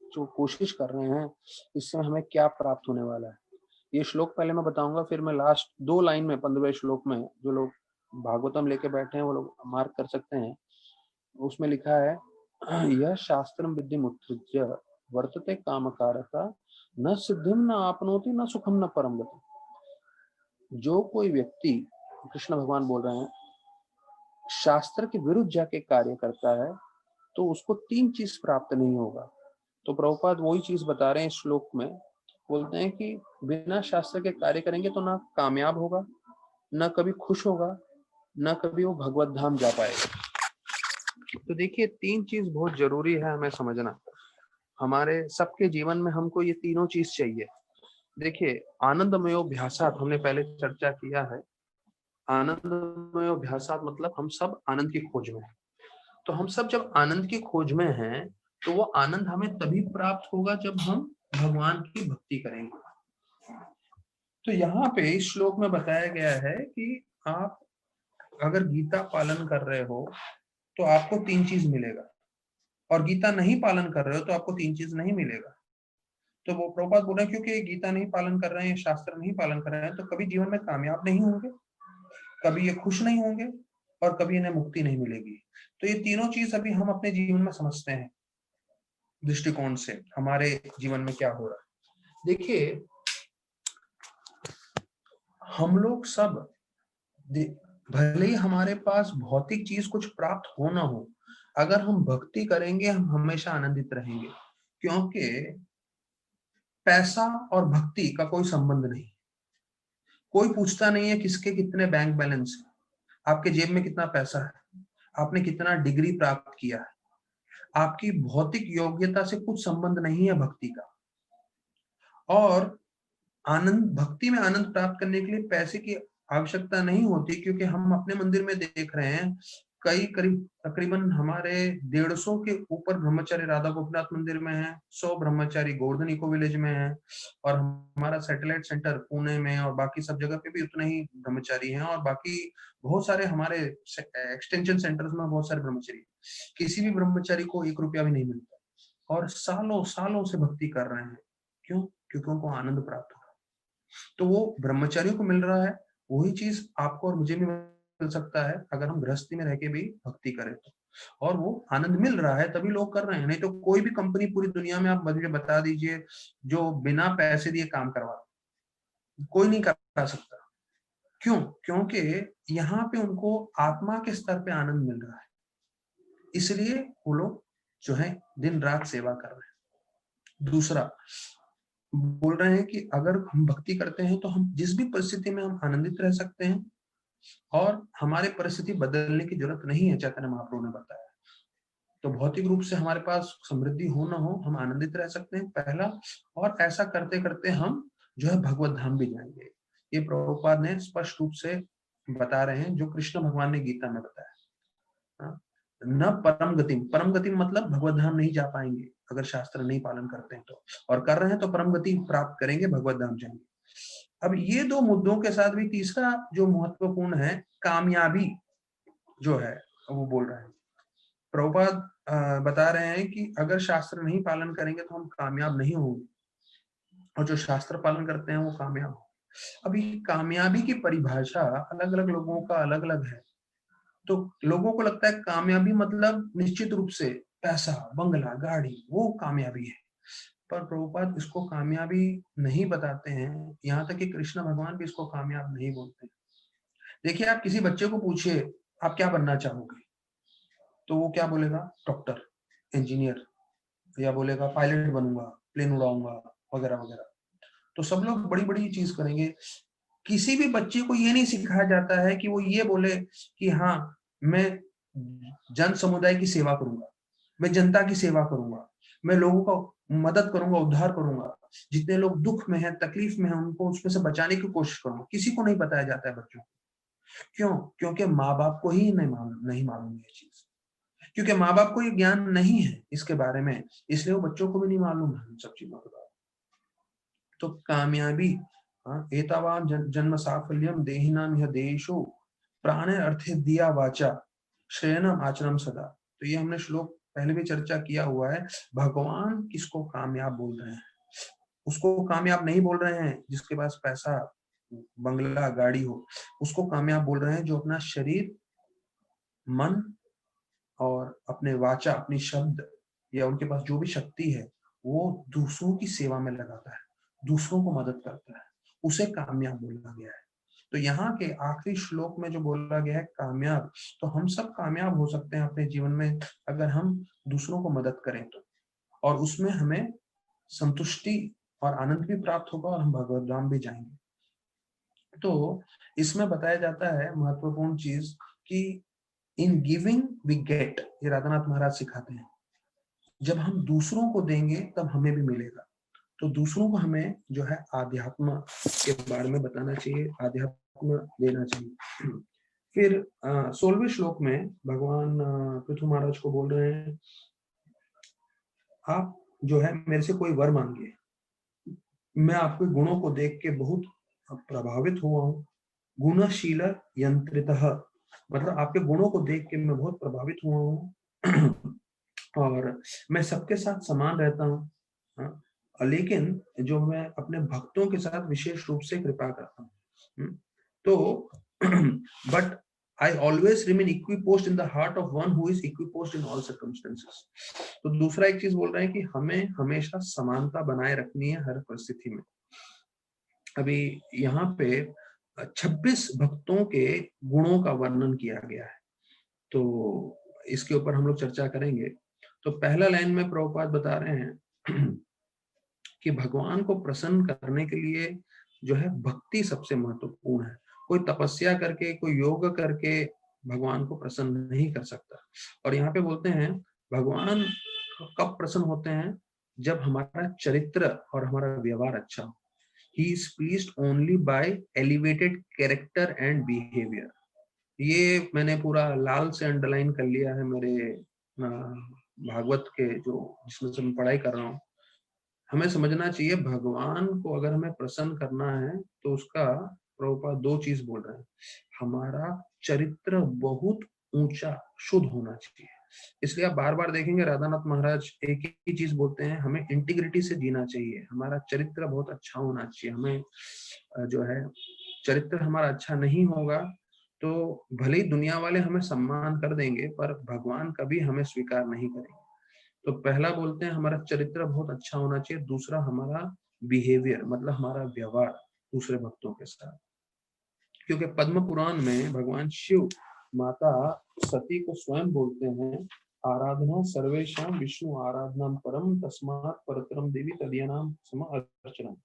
जो कोशिश कर रहे हैं, इससे हमें क्या प्राप्त होने वाला है। ये श्लोक पहले मैं बताऊंगा, फिर मैं लास्ट 2 लाइन में 15वें श्लोक में, जो लोग भागवतम लेके बैठे हैं वो लोग मार्क कर सकते हैं। उसमें लिखा है, यह शास्त्रम विद्यम उत्सृज्य वर्तते कामकारता न सिद्धिम न आपनोति न सुखम न परम गति। जो कोई व्यक्ति, कृष्ण भगवान बोल रहे हैं, शास्त्र के विरुद्ध जाके कार्य करता है तो उसको 3 चीज प्राप्त नहीं होगा। तो प्रभुपाद वही चीज बता रहे हैं इस श्लोक में। बोलते हैं कि बिना शास्त्र के कार्य करेंगे तो ना कामयाब होगा, ना कभी खुश होगा, ना कभी वो भगवत धाम जा पाएगा। तो देखिए 3 चीज बहुत जरूरी है हमें समझना। हमारे सबके जीवन में हमको ये तीनों चीज चाहिए। देखिए आनंदमयोभ्यासात्, हमने पहले चर्चा किया है, आनंदमयोभ्यासात् मतलब हम सब आनंद की खोज में हैं। तो हम सब जब आनंद की खोज में हैं, तो वो आनंद हमें तभी प्राप्त होगा जब हम भगवान की भक्ति करेंगे। तो यहाँ पे इस श्लोक में बताया गया है कि आप अगर गीता पालन कर रहे हो तो आपको 3 चीज मिलेगा, और गीता नहीं पालन कर रहे हो तो आपको 3 चीज नहीं मिलेगा। तो वो प्रभुपाद बोल रहे हैं क्योंकि गीता नहीं पालन कर रहे हैं, शास्त्र नहीं पालन कर रहे हैं, तो कभी जीवन में कामयाब नहीं होंगे, कभी ये खुश नहीं होंगे, और कभी इन्हें मुक्ति नहीं मिलेगी। तो ये तीनों चीज अभी हम अपने जीवन में समझते हैं दृष्टिकोण से हमारे जीवन में क्या हो रहा है। देखिए हम लोग सब, भले ही हमारे पास भौतिक चीज कुछ प्राप्त हो ना हो, अगर हम भक्ति करेंगे हम हमेशा आनंदित रहेंगे, क्योंकि पैसा और भक्ति का कोई संबंध नहीं। कोई पूछता नहीं है किसके कितने बैंक बैलेंस है, आपके जेब में कितना पैसा है, आपने कितना डिग्री प्राप्त किया है, आपकी भौतिक योग्यता से कुछ संबंध नहीं है भक्ति का। और आनंद, भक्ति में आनंद प्राप्त करने के लिए पैसे की आवश्यकता नहीं होती, क्योंकि हम अपने मंदिर में देख रहे हैं कई करीब तकरीबन हमारे 150 के ऊपर ब्रह्मचारी राधा गोपीनाथ मंदिर में है, 100 ब्रह्मचारी गोवर्धन इको विलेज में है, और हमारा सैटेलाइट सेंटर पुणे में और बाकी सब जगह पे भी उतने ही ब्रह्मचारी हैं, और बाकी बहुत सारे हमारे एक्सटेंशन सेंटर्स में बहुत सारे ब्रह्मचारी। किसी भी ब्रह्मचारी को 1 रुपया भी नहीं मिलता, और सालों सालों से भक्ति कर रहे हैं। क्यों? क्योंकि उनको आनंद प्राप्त हो। तो वो ब्रह्मचारियों को मिल रहा है, वही चीज आपको और मुझे भी मिल सकता है अगर हम गृहस्थी में रह के भी भक्ति करें तो। और वो आनंद मिल रहा है तभी लोग कर रहे हैं, नहीं तो कोई भी कंपनी पूरी दुनिया में आप मुझे बता दीजिए जो बिना पैसे दिए काम करवा, कोई नहीं करा सकता। क्यों? क्योंकि यहाँ पे उनको आत्मा के स्तर पे आनंद मिल रहा है, इसलिए वो लोग जो है दिन रात सेवा कर रहे हैं। दूसरा, बोल रहे हैं कि अगर हम भक्ति करते हैं तो हम जिस भी परिस्थिति में हम आनंदित रह सकते हैं और हमारे परिस्थिति बदलने की जरूरत नहीं है, चैतन्य महाप्रभु ने बताया। तो भौतिक रूप से हमारे पास समृद्धि हो ना हो, हम आनंदित रह सकते हैं पहला, और ऐसा करते करते हम जो है भगवत धाम भी जाएंगे। ये प्रभुपाद ने स्पष्ट रूप से बता रहे हैं, जो कृष्ण भगवान ने गीता में बताया। हाँ? न परम गति मतलब भगवत धाम नहीं जा पाएंगे अगर शास्त्र नहीं पालन करते हैं तो, और कर रहे हैं तो परम गति प्राप्त करेंगे, भगवत धाम जाएंगे। अब ये दो मुद्दों के साथ भी तीसरा जो महत्वपूर्ण है, कामयाबी जो है वो बोल रहे हैं। प्रभुपाद बता रहे हैं कि अगर शास्त्र नहीं पालन करेंगे तो हम कामयाब नहीं होंगे, और जो शास्त्र पालन करते हैं वो कामयाब हो। अभी कामयाबी की परिभाषा अलग अलग लोगों का अलग अलग है। तो लोगों को लगता है कामयाबी मतलब निश्चित रूप से पैसा, बंगला, गाड़ी, वो कामयाबी है। पर प्रभुपाद इसको कामयाबी नहीं बताते हैं, यहाँ तक कि कृष्ण भगवान भी इसको कामयाब नहीं बोलते। देखिए, आप किसी बच्चे को पूछिए आप क्या बनना चाहोगे, तो वो क्या बोलेगा? डॉक्टर, इंजीनियर, या बोलेगा पायलट बनूंगा, प्लेन उड़ाऊंगा, वगैरह वगैरह। तो सब लोग बड़ी बड़ी चीज करेंगे। किसी भी बच्चे को ये नहीं सिखाया जाता है कि वो ये बोले कि हाँ मैं जन समुदाय की सेवा करूंगा, मैं जनता की सेवा करूंगा, मैं लोगों का मदद करूंगा, उद्धार करूंगा, जितने लोग दुख में हैं, तकलीफ में हैं, उनको उसमें से बचाने की कोशिश करूंगा। किसी को नहीं बताया जाता है बच्चों को। क्यों? क्योंकि माँ बाप को ही नहीं मालूम ये चीज, क्योंकि माँ बाप को ये ज्ञान नहीं है इसके बारे में, इसलिए वो बच्चों को भी नहीं मालूम है इन सब चीजों के बारे में। तो कामयाबी, एतावान जन्म साफल्यम देहिनाम यह देशो प्राणे अर्थे दिया वाचा श्रेयनम आचरम सदा। तो ये हमने श्लोक पहले भी चर्चा किया हुआ है। भगवान किसको कामयाब बोल रहे हैं? उसको कामयाब नहीं बोल रहे हैं जिसके पास पैसा, बंगला, गाड़ी हो। उसको कामयाब बोल रहे हैं जो अपना शरीर, मन और अपने वाचा, अपनी शब्द, या उनके पास जो भी शक्ति है वो दूसरों की सेवा में लगाता है, दूसरों को मदद करता है, उसे कामयाब बोला गया है। तो यहाँ के आखिरी श्लोक में जो बोला गया है कामयाब, तो हम सब कामयाब हो सकते हैं अपने जीवन में अगर हम दूसरों को मदद करें तो, और उसमें हमें संतुष्टि और आनंद भी प्राप्त होगा और हम भगवत धाम भी जाएंगे। तो इसमें बताया जाता है महत्वपूर्ण चीज कि इन गिविंग वी गेट, ये राधानाथ महाराज सिखाते हैं। जब हम दूसरों को देंगे तब हमें भी मिलेगा। तो दूसरों को हमें जो है आध्यात्म के बारे में बताना चाहिए, आध्यात्म देना चाहिए। फिर 16वें श्लोक में भगवान पृथु महाराज को बोल रहे हैं, आप जो है मेरे से कोई वर मांगिए, मैं आपके गुणों को देख के बहुत प्रभावित हुआ हूँ। गुणशील यंत्रितः, मतलब आपके गुणों को देख के मैं बहुत प्रभावित हुआ हूँ और मैं सबके साथ समान रहता हूँ, लेकिन जो मैं अपने भक्तों के साथ विशेष रूप से कृपा करता हूँ। तो but I always remain equipoised in the heart of one who is equipoised in all circumstances. तो दूसरा एक चीज बोल रहे हैं कि हमें हमेशा समानता बनाए रखनी है हर परिस्थिति में। अभी यहाँ पे 26 भक्तों के गुणों का वर्णन किया गया है, तो इसके ऊपर हम लोग चर्चा करेंगे। तो पहला लाइन में प्रभुपाद बता रहे हैं कि भगवान को प्रसन्न करने के लिए जो है भक्ति सबसे महत्वपूर्ण है। कोई तपस्या करके, कोई योग करके भगवान को प्रसन्न नहीं कर सकता। और यहाँ पे बोलते हैं भगवान कब प्रसन्न होते हैं? जब हमारा चरित्र और हमारा व्यवहार अच्छा हो। He is pleased only by elevated character and behavior। ये मैंने पूरा लाल से अंडरलाइन कर लिया है मेरे भागवत के जो जिसमें से मैं पढ़ाई कर रहा हूँ। हमें समझना चाहिए भगवान को अगर हमें प्रसन्न करना है तो उसका प्रभुपाद दो चीज बोल रहे हैं। हमारा चरित्र बहुत ऊंचा, शुद्ध होना चाहिए। इसलिए आप बार बार देखेंगे राधानाथ महाराज एक ही चीज बोलते हैं, हमें इंटीग्रिटी से जीना चाहिए, हमारा चरित्र बहुत अच्छा होना चाहिए। हमें जो है चरित्र हमारा अच्छा नहीं होगा तो भले ही दुनिया वाले हमें सम्मान कर देंगे पर भगवान कभी हमें स्वीकार नहीं करेंगे। तो पहला बोलते हैं हमारा चरित्र बहुत अच्छा होना चाहिए, दूसरा हमारा बिहेवियर मतलब हमारा व्यवहार दूसरे भक्तों के साथ। क्योंकि पद्म पुराण में भगवान शिव माता सती को स्वयं बोलते हैं आराधना सर्वेषां विष्णु आराधना परम तस्मात् परतरम देवी तदीयनाम सम अर्चनम।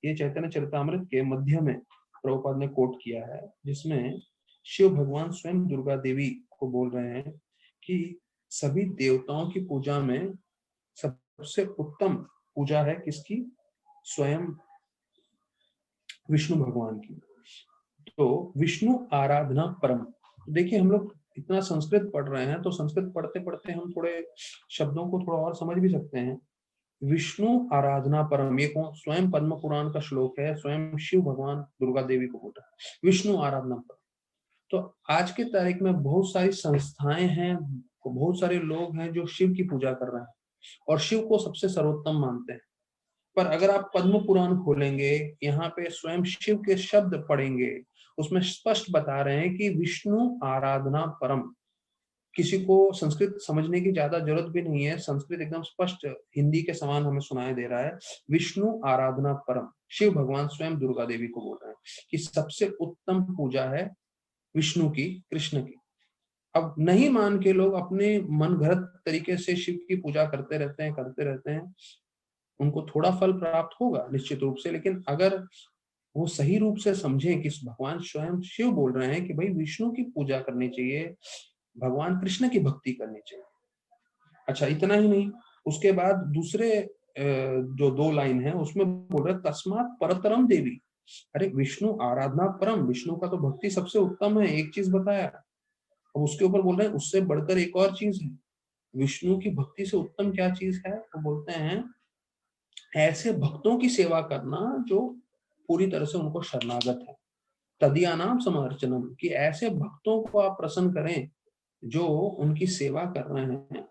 ये चैतन्य चरितामृत के मध्य में प्रभुपाद ने कोट किया है, जिसमें शिव भगवान स्वयं दुर्गा देवी को बोल रहे हैं कि सभी देवताओं की पूजा में सबसे उत्तम पूजा है किसकी? स्वयं विष्णु भगवान की। तो विष्णु आराधना परम। देखिए, हम लोग इतना संस्कृत पढ़ रहे हैं, तो संस्कृत पढ़ते पढ़ते हम थोड़े शब्दों को थोड़ा और समझ भी सकते हैं। विष्णु आराधना परम, ये कौन? स्वयं पद्म पुराण का श्लोक है, स्वयं शिव भगवान दुर्गा देवी को बोल रहा है विष्णु आराधना परम। तो आज के तारीख में बहुत सारी संस्थाएं हैं, बहुत सारे लोग हैं जो शिव की पूजा कर रहे हैं और शिव को सबसे सर्वोत्तम मानते हैं। पर अगर आप पद्म पुराण खोलेंगे, यहाँ पे स्वयं शिव के शब्द पढ़ेंगे, उसमें स्पष्ट बता रहे हैं कि विष्णु आराधना परम। किसी को संस्कृत समझने की ज्यादा जरूरत भी नहीं है, संस्कृत एकदम स्पष्ट हिंदी के समान हमें सुनाई दे रहा है। विष्णु आराधना परम, शिव भगवान स्वयं दुर्गा देवी को बोल रहे हैं कि सबसे उत्तम पूजा है विष्णु की, कृष्ण की। अब नहीं मान के लोग अपने मन घड़त तरीके से शिव की पूजा करते रहते हैं। उनको थोड़ा फल प्राप्त होगा निश्चित रूप से, लेकिन अगर वो सही रूप से समझें कि भगवान स्वयं शिव बोल रहे हैं कि भाई विष्णु की पूजा करनी चाहिए, भगवान कृष्ण की भक्ति करनी चाहिए। अच्छा, इतना ही नहीं, उसके बाद दूसरे जो 2 लाइन है उसमें बोल रहे तस्मात् परतरम देवी। अरे विष्णु आराधना परम, विष्णु का तो भक्ति सबसे उत्तम है, एक चीज बताया। अब उसके ऊपर बोल रहे हैं उससे बढ़कर एक और चीज है। विष्णु की भक्ति से उत्तम क्या चीज है? तो बोलते हैं ऐसे भक्तों की सेवा करना जो पूरी तरह से उनको शरणागत है। तदीयानाम समर्चनम, कि ऐसे भक्तों को आप प्रसन्न करें जो उनकी सेवा कर रहे हैं,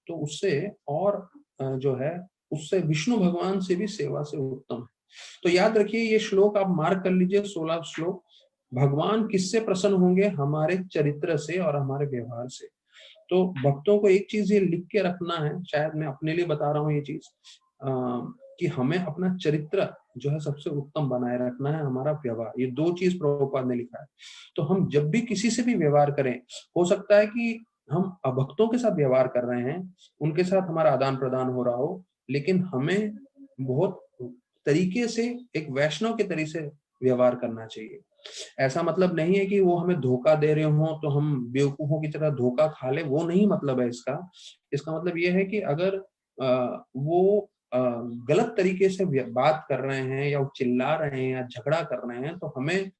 तो उससे और जो है उससे विष्णु भगवान से भी सेवा से उत्तम है। तो याद रखिए, ये श्लोक आप मार्क कर लीजिए, 16 श्लोक। भगवान किससे प्रसन्न होंगे? हमारे चरित्र से और हमारे व्यवहार से। तो भक्तों को एक चीज ये लिख के रखना है, शायद मैं अपने लिए बता रहा हूँ ये चीज, कि हमें अपना चरित्र जो है सबसे उत्तम बनाए रखना है, हमारा व्यवहार। ये 2 चीज प्रभुपाद ने लिखा है। तो हम जब भी किसी से भी व्यवहार करें, हो सकता है कि हम अभक्तों के साथ व्यवहार कर रहे हैं, उनके साथ हमारा आदान प्रदान हो रहा हो, लेकिन हमें बहुत तरीके से एक वैष्णव के तरीके से व्यवहार करना चाहिए। ऐसा मतलब नहीं है कि वो हमें धोखा दे रहे हो तो हम बेवकूफों की तरह धोखा खा ले, वो नहीं मतलब है इसका। इसका मतलब ये है कि अगर वो गलत तरीके से बात कर रहे हैं या वो चिल्ला रहे हैं या झगड़ा कर रहे हैं, तो हमें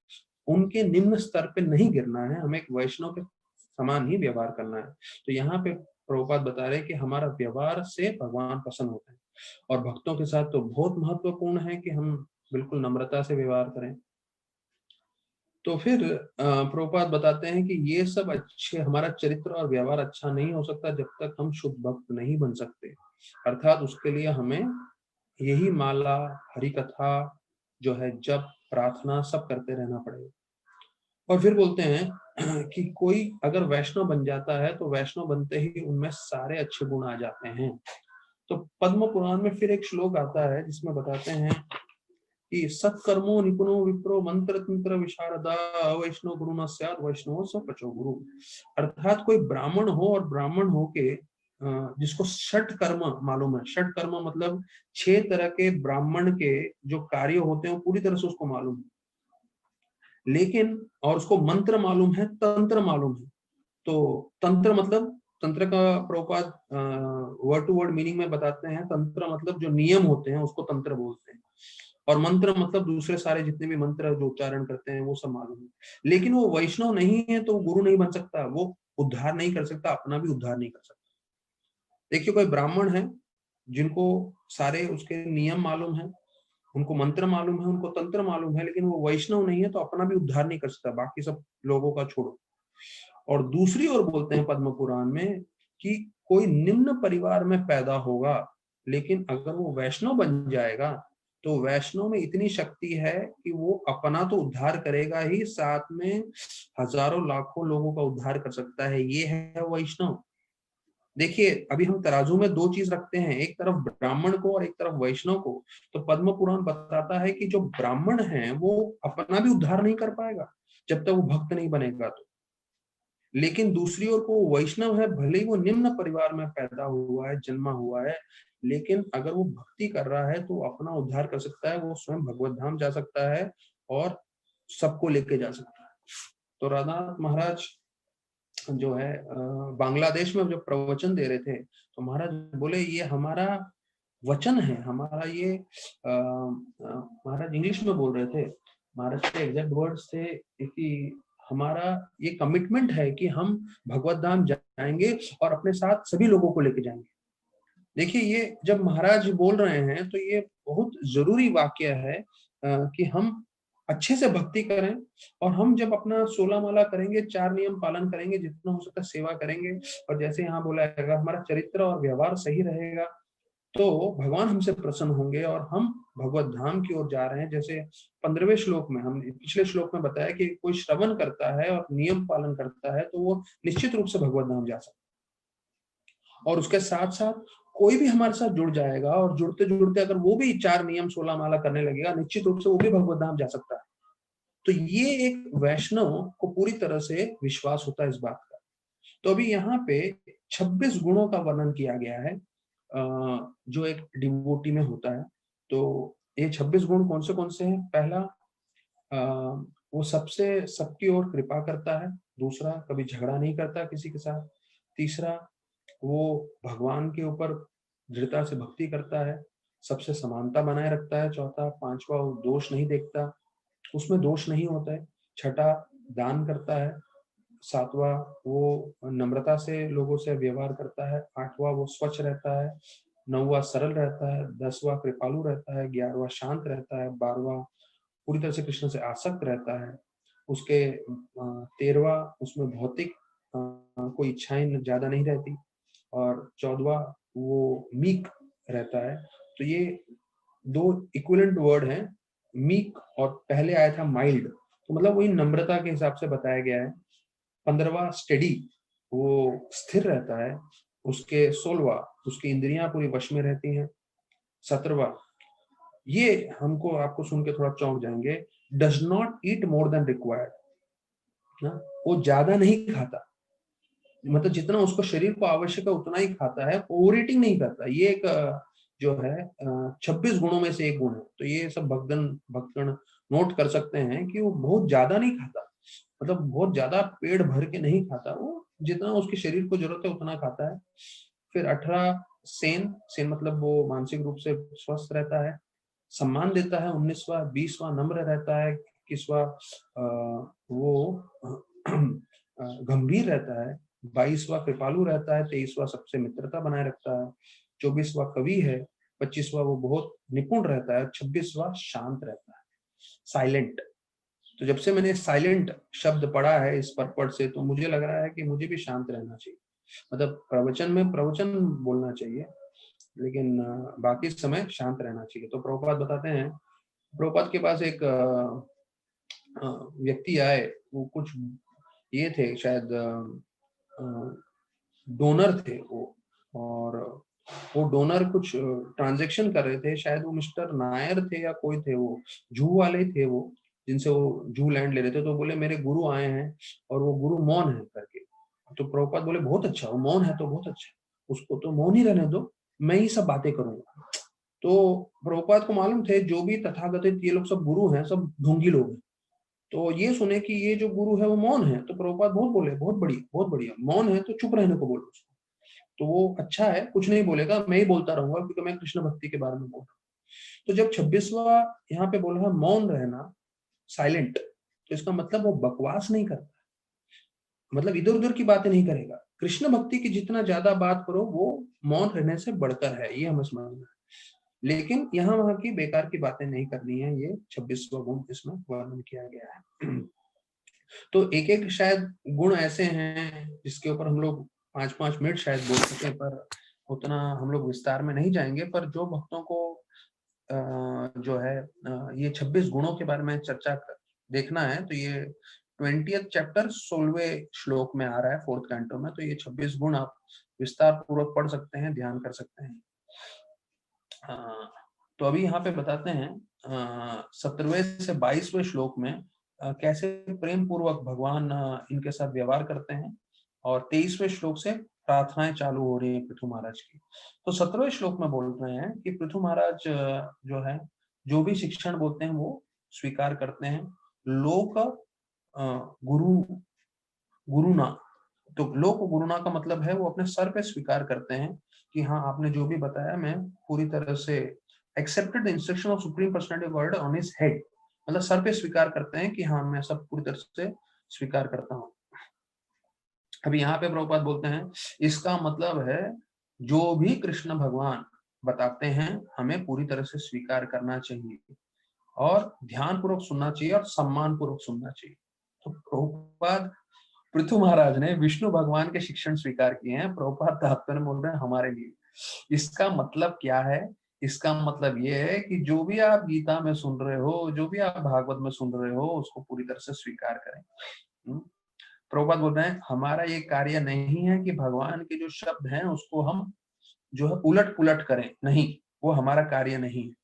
उनके निम्न स्तर पे नहीं गिरना है, हमें एक वैष्णव के समान ही व्यवहार करना है। तो यहाँ पे प्रभुपाद बता रहे हैं कि हमारा व्यवहार से भगवान पसंद होते हैं, और भक्तों के साथ तो बहुत महत्वपूर्ण है कि हम बिल्कुल नम्रता से व्यवहार करें। तो फिर प्रभुपाद बताते हैं कि ये सब अच्छे, हमारा चरित्र और व्यवहार अच्छा नहीं हो सकता जब तक हम शुद्ध भक्त नहीं बन सकते। अर्थात उसके लिए हमें यही माला, हरि कथा जो है, जप, प्रार्थना सब करते रहना पड़ेगा। और फिर बोलते हैं कि कोई अगर वैष्णव बन जाता है तो वैष्णव बनते ही उनमें सारे अच्छे गुण आ जाते हैं। तो पद्म पुराण में फिर एक श्लोक आता है जिसमें बताते हैं कि सत्कर्मो निपुणो विप्रो मंत्र तंत्र विशारदा वैष्णव गुरु न स्यात् वैष्णव स पचो गुरु। अर्थात कोई ब्राह्मण हो और ब्राह्मण हो के जिसको षट कर्म मालूम है, षट कर्म मतलब 6 तरह के ब्राह्मण के जो कार्य होते हैं वो पूरी तरह से उसको मालूम है, लेकिन और उसको मंत्र मालूम है, तंत्र मालूम है। तो तंत्र मतलब, तंत्र का Prabhupad word to word meaning में बताते हैं, तंत्र मतलब जो नियम होते हैं उसको तंत्र बोलते हैं, और मंत्र मतलब दूसरे सारे जितने भी मंत्र जो उच्चारण करते हैं वो सब मालूम है। लेकिन वो वैष्णव नहीं है तो गुरु नहीं बन सकता, वो उद्धार नहीं कर सकता, अपना भी उद्धार नहीं कर सकता। देखिए, कोई ब्राह्मण है जिनको सारे उसके नियम मालूम है, उनको मंत्र मालूम है, उनको तंत्र मालूम है, लेकिन वो वैष्णव नहीं है तो अपना भी उद्धार नहीं कर सकता, बाकी सब लोगों का छोड़ो। और दूसरी ओर बोलते हैं पद्म पुराण में कि कोई निम्न परिवार में पैदा होगा, लेकिन अगर वो वैष्णव बन जाएगा तो वैष्णव में इतनी शक्ति है कि वो अपना तो उद्धार करेगा ही, साथ में हजारों लाखों लोगों का उद्धार कर सकता है। ये है वैष्णव। देखिए, अभी हम तराजू में 2 चीज रखते हैं, एक तरफ ब्राह्मण को और एक तरफ वैष्णव को। तो पद्म पुराण बताता है कि जो ब्राह्मण है वो अपना भी उद्धार नहीं कर पाएगा जब तक वो भक्त नहीं बनेगा। तो लेकिन दूसरी ओर को वैष्णव है, भले ही वो निम्न परिवार में पैदा हुआ है, जन्मा हुआ है, लेकिन अगर वो भक्ति कर रहा है तो अपना उद्धार कर सकता है, वो स्वयं भगवत धाम जा सकता है और सबको लेके जा सकता है। तो राधानाथ महाराज जो है बांग्लादेश में जब प्रवचन दे रहे थे तो महाराज बोले ये हमारा वचन है, हमारा ये महाराज इंग्लिश में बोल रहे थे, महाराज के एग्जैक्ट वर्ड्स थे कि हमारा ये कमिटमेंट है कि हम भगवत धाम जाएंगे और अपने साथ सभी लोगों को लेके जाएंगे। देखिए ये जब महाराज बोल रहे हैं तो ये बहुत जरूरी वाक्य है कि हम अच्छे से भक्ति करें और हम जब अपना 16 माला करेंगे, 4 नियम पालन करेंगे, जितना हो सकता सेवा करेंगे, और जैसे यहाँ बोला है अगर हमारा चरित्र और व्यवहार सही रहेगा तो भगवान हमसे प्रसन्न होंगे और हम भगवत धाम की ओर जा रहे हैं। जैसे 15वें श्लोक में, हम पिछले श्लोक में बताया कि कोई श्रवण करता है और नियम पालन करता है तो वो निश्चित रूप से भगवत धाम जा सकता है। और उसके साथ साथ कोई भी हमारे साथ जुड़ जाएगा और जुड़ते जुड़ते अगर वो भी 4 नियम 16 माला करने लगेगा, निश्चित रूप से वो भी भगवत धाम जा सकता है। तो ये एक वैष्णव को पूरी तरह से विश्वास होता है इस बात का। तो अभी यहाँ पे 26 गुणों का वर्णन किया गया है जो एक डिवोटी में होता है। तो ये 26 गुण कौन से हैं? पहला, वो सबसे सबकी ओर कृपा करता है। दूसरा, कभी झगड़ा नहीं करता किसी के साथ। तीसरा, वो भगवान के ऊपर दृढ़ता से भक्ति करता है, सबसे समानता बनाए रखता है। चौथा, पांचवा, वो दोष नहीं देखता, उसमें दोष नहीं होता है। छठा, दान करता है। सातवां, वो नम्रता से लोगों से व्यवहार करता है। आठवां, वो स्वच्छ रहता है। नौवां, सरल रहता है। 10वां, कृपालु रहता है। 11वां, शांत रहता है। 12वां, पूरी तरह से कृष्ण से आसक्त रहता है। उसके 13वां, उसमें भौतिक कोई इच्छाएं ज्यादा नहीं रहती। और 14वां, वो मीक रहता है। तो ये 2 इक्विवेलेंट वर्ड हैं, मीक और पहले आया था माइल्ड, तो मतलब वही नम्रता के हिसाब से बताया गया है। 15वां, स्टेडी, वो स्थिर रहता है। उसके 16वां, उसकी इंद्रियां पूरी वश में रहती हैं। 17वां, ये हमको आपको सुन के थोड़ा चौंक जाएंगे, does not eat more than required. वो ज्यादा नहीं खाता, मतलब जितना उसको शरीर को आवश्यक है उतना ही खाता है, ओवर ईटिंग नहीं करता। ये एक जो है 26 गुणों में से एक गुण है। तो ये सब भक्तगण नोट कर सकते हैं कि वो बहुत ज्यादा नहीं खाता, मतलब बहुत ज्यादा पेट भर के नहीं खाता, वो जितना उसके शरीर को जरूरत है उतना खाता है। फिर 18, सेन सेन मतलब वो मानसिक रूप से स्वस्थ रहता है, सम्मान देता है। 19वां, 20वां, नम्र रहता है। 21वां, वो गंभीर रहता है। 22वां, कृपालु रहता है। 23वां, सबसे मित्रता बनाए रखता है। 24वां, कवि है। 25वां, वो बहुत निपुण रहता है। 26वां, शांत रहता है, साइलेंट। तो जब से मैंने साइलेंट शब्द पढ़ा है इस पर्पट से, तो मुझे लग रहा है कि मुझे भी शांत रहना चाहिए। मतलब प्रवचन में प्रवचन बोलना चाहिए, लेकिन बाकी समय शांत रहना चाहिए। तो प्रभुपाद बताते हैं, प्रभुपाद के पास एक व्यक्ति आए, वो कुछ ये थे शायद डोनर थे वो, और वो डोनर कुछ ट्रांजैक्शन कर रहे थे, शायद वो मिस्टर नायर थे या कोई थे, वो जू वाले थे वो, जिनसे वो जू लैंड ले रहे थे। तो बोले मेरे गुरु आए हैं और वो गुरु मौन है करके। तो प्रभुपाद बोले बहुत अच्छा, वो मौन है तो बहुत अच्छा, उसको तो मौन ही रहने दो, मैं ही सब बातें करूंगा। तो प्रभुपाद को मालूम थे जो भी तथागतित ये लोग सब गुरु हैं सब ढोंगी लोग हैं। तो ये सुने कि ये जो गुरु है वो मौन है, तो प्रभुपाद बहुत बोले बहुत बढ़िया बहुत बढ़िया, मौन है तो चुप रहने को बोलो उसको। तो वो अच्छा है, कुछ नहीं बोलेगा, मैं ही बोलता रहूंगा क्योंकि मैं कृष्ण भक्ति के बारे में बोल रहा हूँ। तो जब 26वां यहाँ पे बोला है मौन रहना, साइलेंट, तो इसका मतलब वो बकवास नहीं करता, मतलब इधर उधर की बातें नहीं करेगा। कृष्ण भक्ति की जितना ज्यादा बात करो वो मौन रहने से बढ़कर है, ये हमें समझना है। लेकिन यहाँ वहां की बेकार की बातें नहीं करनी है, ये 26वां गुण इसमें वर्णन किया गया है। तो एक एक शायद गुण ऐसे हैं जिसके ऊपर हम लोग 5-5 मिनट शायद बोल सके, पर उतना हम लोग विस्तार में नहीं जाएंगे। पर जो भक्तों को जो है ये 26 गुणों के बारे में चर्चा देखना है, तो ये 20th चैप्टर 16वें श्लोक में आ रहा है 4th कैंटो में। तो ये 26 गुण आप विस्तार पूर्वक पढ़ सकते हैं, ध्यान कर सकते हैं। तो अभी यहाँ पे बताते हैं 17वें से 22वें श्लोक में कैसे प्रेम पूर्वक भगवान इनके साथ व्यवहार करते हैं। और 23वें श्लोक से प्रार्थनाएं चालू हो रही हैं पृथु महाराज की। तो 17वें श्लोक में बोल रहे हैं कि पृथु महाराज जो है जो भी शिक्षण बोलते हैं वो स्वीकार करते हैं। लोक गुरु गुरुना, तो लोक गुरुना का मतलब है वो अपने सर पे स्वीकार करते हैं कि हाँ आपने जो भी बताया मैं पूरी तरह से accepted the instruction of supreme personality word on his head, मतलब सर पे स्वीकार करते हैं कि हाँ मैं सब पूरी तरह से स्वीकार करता हूँ। अभी यहाँ पे प्रभुपाद बोलते हैं इसका मतलब है जो भी कृष्ण भगवान बताते हैं हमें पूरी तरह से स्वीकार करना चाहिए और ध्यान पूर्वक सुनना चाहिए और सम्मान पूर्वक सुनना चाहिए। तो प्रभुपाद पृथु महाराज ने विष्णु भगवान के शिक्षण स्वीकार किए हैं, प्रभुपाद तात्पर्य बोल रहे हैं हमारे लिए। इसका मतलब क्या है? इसका मतलब ये है कि जो भी आप गीता में सुन रहे हो, जो भी आप भागवत में सुन रहे हो, उसको पूरी तरह से स्वीकार करें। प्रभुपाद बोल रहे हैं हमारा ये कार्य नहीं है कि भगवान के जो शब्द हैं उसको हम जो है उलट पुलट करें, नहीं, वो हमारा कार्य नहीं है।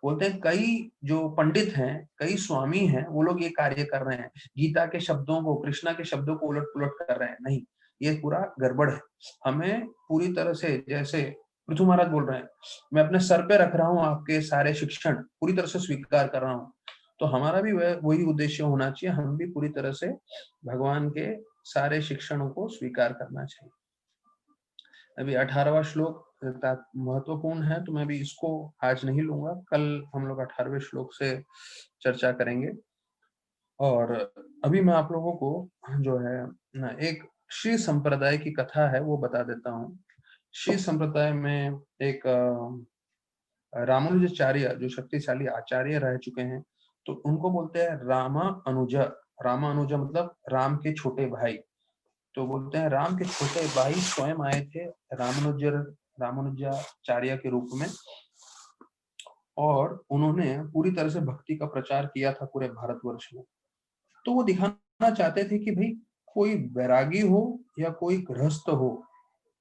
बोलते हैं कई जो पंडित हैं, कई स्वामी हैं, वो लोग ये कार्य कर रहे हैं, गीता के शब्दों को, कृष्णा के शब्दों को उलट पुलट कर रहे हैं, नहीं, ये पूरा गड़बड़ है। हमें पूरी तरह से, जैसे पृथु महाराज बोल रहे हैं मैं अपने सर पे रख रहा हूँ आपके सारे शिक्षण, पूरी तरह से स्वीकार कर रहा हूँ, तो हमारा भी वही उद्देश्य होना चाहिए, हम भी पूरी तरह से भगवान के सारे शिक्षणों को स्वीकार करना चाहिए। अभी 18वां श्लोक महत्वपूर्ण है, तो मैं भी इसको आज नहीं लूंगा, कल हम लोग 18वें श्लोक से चर्चा करेंगे। और अभी मैं आप लोगों को जो है ना एक श्री संप्रदाय की कथा है वो बता देता हूँ। श्री संप्रदाय में एक रामानुजाचार्य जो शक्तिशाली आचार्य रह चुके हैं, तो उनको बोलते हैं रामानुजा। रामानुजा मतलब राम के छोटे भाई। तो बोलते हैं राम के छोटे भाई स्वयं आए थे रामानुजाचार्य के रूप में, और उन्होंने पूरी तरह से भक्ति का प्रचार किया था पूरे भारतवर्ष में। तो वो दिखाना चाहते थे कि भाई कोई वैरागी हो या कोई गृहस्थ हो,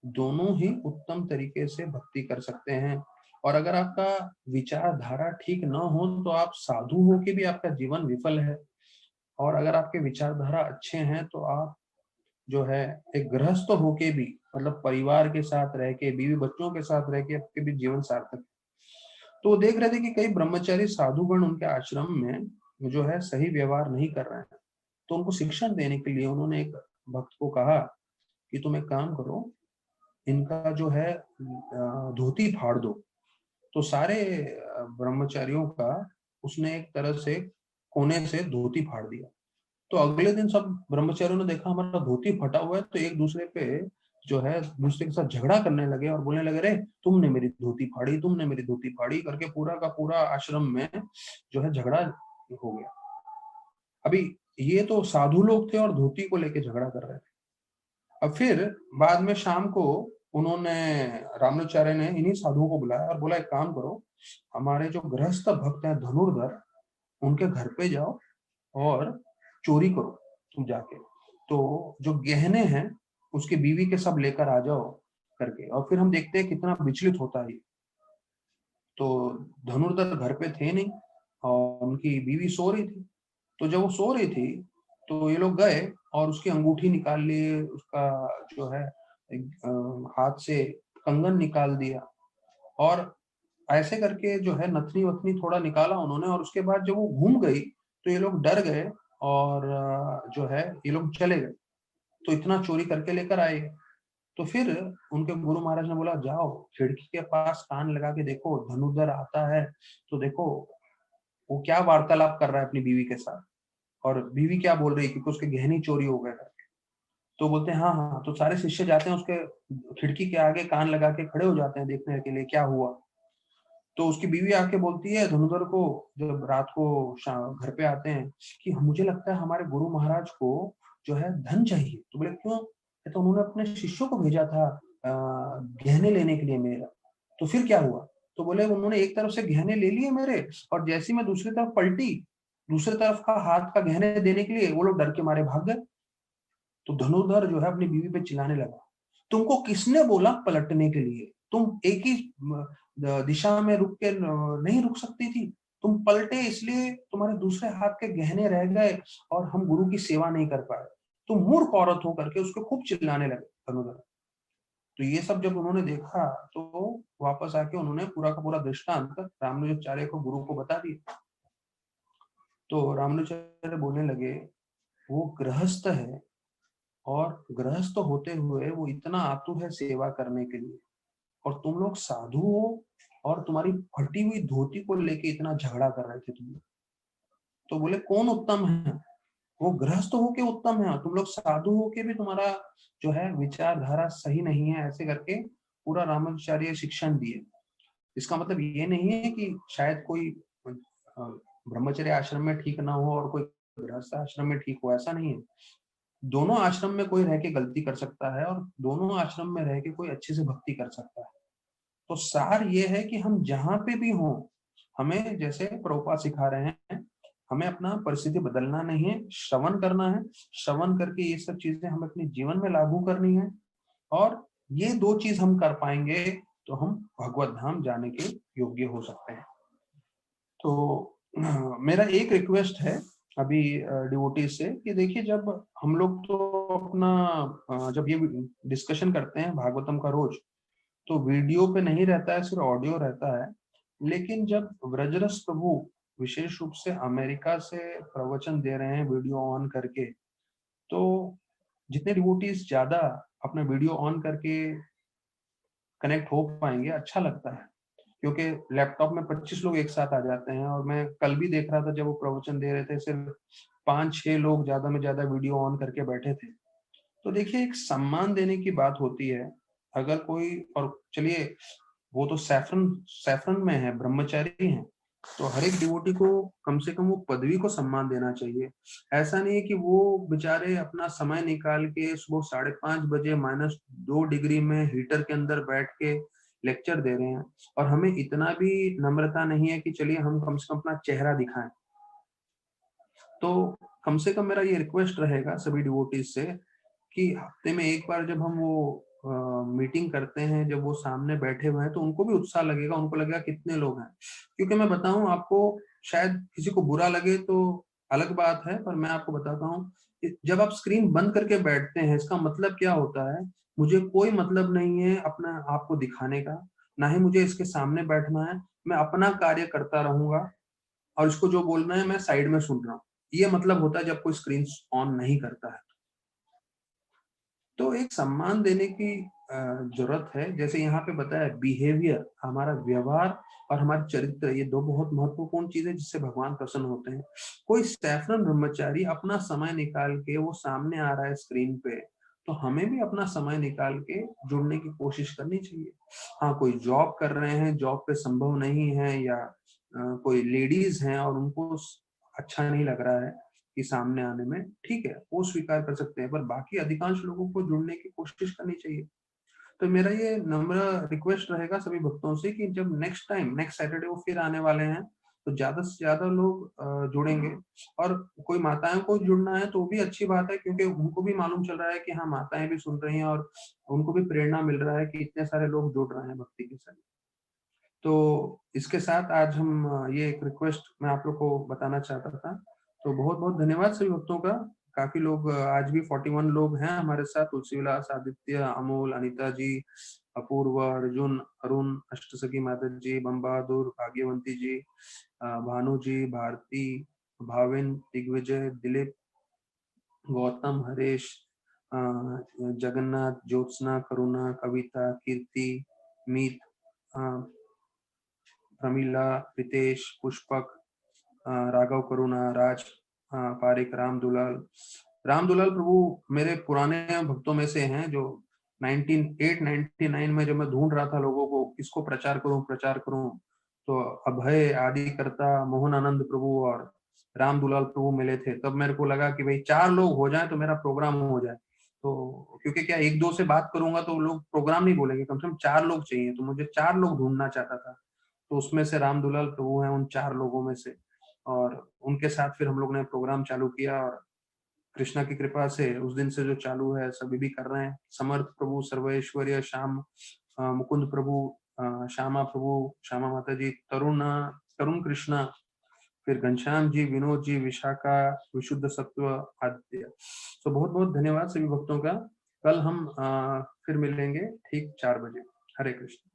दोनों ही उत्तम तरीके से भक्ति कर सकते हैं। और अगर आपका विचारधारा ठीक न हो तो आप साधु हो के भी आपका जीवन विफल है, और अगर आपके विचारधारा अच्छे हैं तो आप जो है एक गृहस्थ होके भी, मतलब परिवार के साथ रह के, बीवी बच्चों के साथ रह के आपके भी जीवन सार्थक है। तो देख रहे थे कि कई ब्रह्मचारी साधुगण उनके आश्रम में जो है सही व्यवहार नहीं कर रहे हैं, तो उनको शिक्षण देने के लिए उन्होंने एक भक्त को कहा कि तुम एक काम करो, इनका जो है धोती फाड़ दो। तो सारे ब्रह्मचारियों का उसने एक तरह से कोने से धोती फाड़ दिया। तो अगले दिन सब ब्रह्मचारियों ने देखा हमारा धोती फटा हुआ है, तो एक दूसरे पे जो है दूसरे के साथ झगड़ा करने लगे और बोलने लगे, रे तुमने मेरी धोती फाड़ी, तुमने मेरी धोती फाड़ी करके पूरा का पूरा आश्रम में जो है झगड़ा हो गया। अभी ये तो साधु लोग थे और धोती को लेके झगड़ा कर रहे थे। अब फिर बाद में शाम को उन्होंने, रामानुजाचार्य ने इन्हीं साधुओं को बुलाया और बोला एक काम करो, हमारे जो गृहस्थ भक्त हैं धनुर्धर, उनके घर पे जाओ और चोरी करो तुम जाके, तो जो गहने हैं उसकी बीवी के सब लेकर आ जाओ करके, और फिर हम देखते हैं कितना विचलित होता है। तो धनुर्धर घर पे थे नहीं और उनकी बीवी सो रही थी। तो जब वो सो रही थी तो ये लोग गए और उसकी अंगूठी निकाल लिए, उसका जो है हाथ से कंगन निकाल दिया, और ऐसे करके जो है नथनी वथनी थोड़ा निकाला उन्होंने। और उसके बाद जब वो घूम गई तो ये लोग डर गए और जो है ये लोग चले गए। तो इतना चोरी करके लेकर आए। तो फिर उनके गुरु महाराज ने बोला जाओ खिड़की के पास कान लगा के देखो, धनुर्धर आता है तो देखो वो क्या वार्तालाप कर रहा है अपनी बीवी के साथ, और बीवी क्या बोल रही है क्योंकि उसके गहने चोरी हो गए। तो बोलते हैं हाँ हाँ। तो सारे शिष्य जाते हैं उसके खिड़की के आगे, कान लगा के खड़े हो जाते हैं देखने के लिए क्या हुआ। तो उसकी बीवी आके बोलती है धनुधर को, जब रात को घर पे आते हैं, कि मुझे लगता है हमारे गुरु महाराज को जो है धन चाहिए। तो बोले क्यों? तो उन्होंने अपने शिष्यों को भेजा था गहने लेने के लिए मेरा। तो फिर क्या हुआ? तो बोले उन्होंने एक तरफ से गहने ले लिए मेरे, और जैसे मैं दूसरी तरफ पलटी, दूसरी तरफ का हाथ का गहने देने के लिए वो लोग डर के मारे भाग गए। तो धनुर्धर जो है अपनी बीवी पे चिल्लाने लगा, तुमको किसने बोला पलटने के लिए? तुम एक ही दिशा में रुक के नहीं रुक सकती थी? तुम पलटे इसलिए तुम्हारे दूसरे हाथ के गहने रह गए और हम गुरु की सेवा नहीं कर पाए। तुम मूर्ख औरत हो करके उसको खूब चिल्लाने लगे धनुधर। तो ये सब जब उन्होंने देखा तो वापस आके उन्होंने पूरा का पूरा दृष्टांत रामानुजाचार्य को, गुरु को बता दिया। तो रामानुजाचार्य बोलने लगे, वो गृहस्थ है और गृहस्थ होते हुए वो इतना आतुर है सेवा करने के लिए, और तुम लोग साधु हो और तुम्हारी फटी हुई धोती को लेके इतना झगड़ा कर रहे थे तुम लोग। तो बोले कौन उत्तम है? वो गृहस्थ होके उत्तम है, तुम लोग साधु होके भी तुम्हारा जो है विचारधारा सही नहीं है। ऐसे करके पूरा रामानुजाचार्य शिक्षण दिए। इसका मतलब ये नहीं है कि शायद कोई ब्रह्मचर्य आश्रम में ठीक ना हो और कोई गृहस्थ आश्रम में ठीक हो, ऐसा नहीं है। दोनों आश्रम में कोई रह के गलती कर सकता है और दोनों आश्रम में रह के कोई अच्छे से भक्ति कर सकता है। तो सार ये है कि हम जहां पे भी हों, हमें जैसे प्रभुपाद सिखा रहे हैं, हमें अपना परिस्थिति बदलना नहीं है, श्रवण करना है। श्रवण करके ये सब चीजें हमें अपने जीवन में लागू करनी है, और ये दो चीज हम कर पाएंगे तो हम भगवत धाम जाने के योग्य हो सकते हैं। तो मेरा एक रिक्वेस्ट है अभी डिवोटीज से कि देखिए, जब हम लोग तो अपना जब ये डिस्कशन करते हैं भागवतम का रोज, तो वीडियो पे नहीं रहता है, सिर्फ ऑडियो रहता है। लेकिन जब व्रजरस प्रभु विशेष रूप से अमेरिका से प्रवचन दे रहे हैं वीडियो ऑन करके, तो जितने डिवोटीज ज्यादा अपना वीडियो ऑन करके कनेक्ट हो पाएंगे, अच्छा लगता है। क्योंकि लैपटॉप में 25 लोग एक साथ आ जाते हैं, और मैं कल भी देख रहा था जब वो प्रवचन दे रहे थे, सिर्फ 5-6 लोग ज्यादा में ज्यादा वीडियो ऑन करके बैठे थे। तो देखिए, एक सम्मान देने की बात होती है। अगर कोई, और चलिए वो तो सैफरन सैफरन में है, ब्रह्मचारी हैं, तो हर एक डिवोटी को कम से कम वो पदवी को सम्मान देना चाहिए। ऐसा नहीं है कि वो बेचारे अपना समय निकाल के सुबह 5:30 बजे -2 डिग्री में हीटर के अंदर बैठ के लेक्चर दे रहे हैं, और हमें इतना भी नम्रता नहीं है कि चलिए हम कम से कम अपना चेहरा दिखाएं। तो कम से कम मेरा ये रिक्वेस्ट रहेगा सभी डिवोटीज से कि हफ्ते में एक बार जब हम वो मीटिंग करते हैं, जब वो सामने बैठे हुए हैं, तो उनको भी उत्साह लगेगा, उनको लगेगा कितने लोग हैं। क्योंकि मैं बताऊं आपको, शायद किसी को बुरा लगे तो अलग बात है, पर मैं आपको बताता हूँ कि जब आप स्क्रीन बंद करके बैठते हैं, इसका मतलब क्या होता है? मुझे कोई मतलब नहीं है अपना आपको दिखाने का, ना ही मुझे इसके सामने बैठना है। मैं अपना कार्य करता रहूंगा, और इसको जो बोलना है मैं साइड में सुन रहा हूँ। ये मतलब होता है जब कोई स्क्रीन ऑन नहीं करता है। तो एक सम्मान देने की जरूरत है। जैसे यहाँ पे बताया, बिहेवियर, हमारा व्यवहार और हमारा चरित्र, ये दो बहुत महत्वपूर्ण चीजें जिससे भगवान प्रसन्न होते हैं। कोई सैफरन ब्रह्मचारी अपना समय निकाल के वो सामने आ रहा है स्क्रीन पे, तो हमें भी अपना समय निकाल के जुड़ने की कोशिश करनी चाहिए। हाँ, कोई जॉब कर रहे हैं, जॉब पे संभव नहीं है, या कोई लेडीज हैं और उनको अच्छा नहीं लग रहा है कि सामने आने में, ठीक है, वो स्वीकार कर सकते हैं, पर बाकी अधिकांश लोगों को जुड़ने की कोशिश करनी चाहिए। तो मेरा ये नम्र रिक्वेस्ट रहेगा सभी भक्तों से कि जब नेक्स्ट सैटरडे वो फिर आने वाले हैं, तो ज्यादा से ज्यादा लोग जुड़ेंगे। और कोई माताएं को जुड़ना है तो भी अच्छी बात है, क्योंकि उनको भी मालूम चल रहा है कि हाँ, माताएं भी सुन रही हैं, और उनको भी प्रेरणा मिल रहा है कि इतने सारे लोग जुड़ रहे हैं भक्ति के साथ। तो इसके साथ आज हम ये एक रिक्वेस्ट मैं आप लोग को बताना चाहता था। तो बहुत बहुत धन्यवाद सभी भक्तों का। काफी लोग आज भी 41 लोग हैं हमारे साथ। तुलसी विलास, आदित्य, अमोल, अनीता जी, अपूर्व, अर्जुन, अरुण, अष्टसखी माता जी, बम बहादुर, भाग्यवंती जी, भानु जी, भारती, भाविन, दिग्विजय, दिलीप, गौतम, हरेश, जगन्नाथ, ज्योत्सना, करुणा, कविता, कीर्ति, मीत, प्रमीला, प्रीतेश, पुष्पक, राघव, करुणा, राज, पारिक, राम दुलाल प्रभु मेरे पुराने भक्तों में से हैं, जो 1999 में जब मैं ढूंढ रहा था लोगों को किसको प्रचार करूं, तो अभय, आदि करता, मोहन आनंद प्रभु और राम दुलाल प्रभु मिले थे। तब मेरे को लगा कि भाई 4 लोग हो जाए तो मेरा प्रोग्राम हो जाए। तो क्योंकि क्या, 1-2 से बात करूंगा तो लोग प्रोग्राम नहीं बोलेंगे, कम से कम 4 लोग चाहिए, तो मुझे 4 लोग ढूंढना चाहता था। तो उसमें से राम दुलाल प्रभु हैं उन 4 लोगों में से, और उनके साथ फिर हम लोग ने प्रोग्राम चालू किया, और कृष्णा की कृपा से उस दिन से जो चालू है सभी भी कर रहे हैं। समर्थ प्रभु, सर्वेश्वरीय, श्याम, मुकुंद प्रभु, श्यामा प्रभु, श्यामा माता जी, तरुण कृष्णा, फिर घनश्याम जी, विनोद जी, विशाखा, विशुद्ध सत्व, आदित्य। तो बहुत बहुत धन्यवाद सभी भक्तों का। कल हम फिर मिलेंगे ठीक 4 बजे। हरे कृष्ण।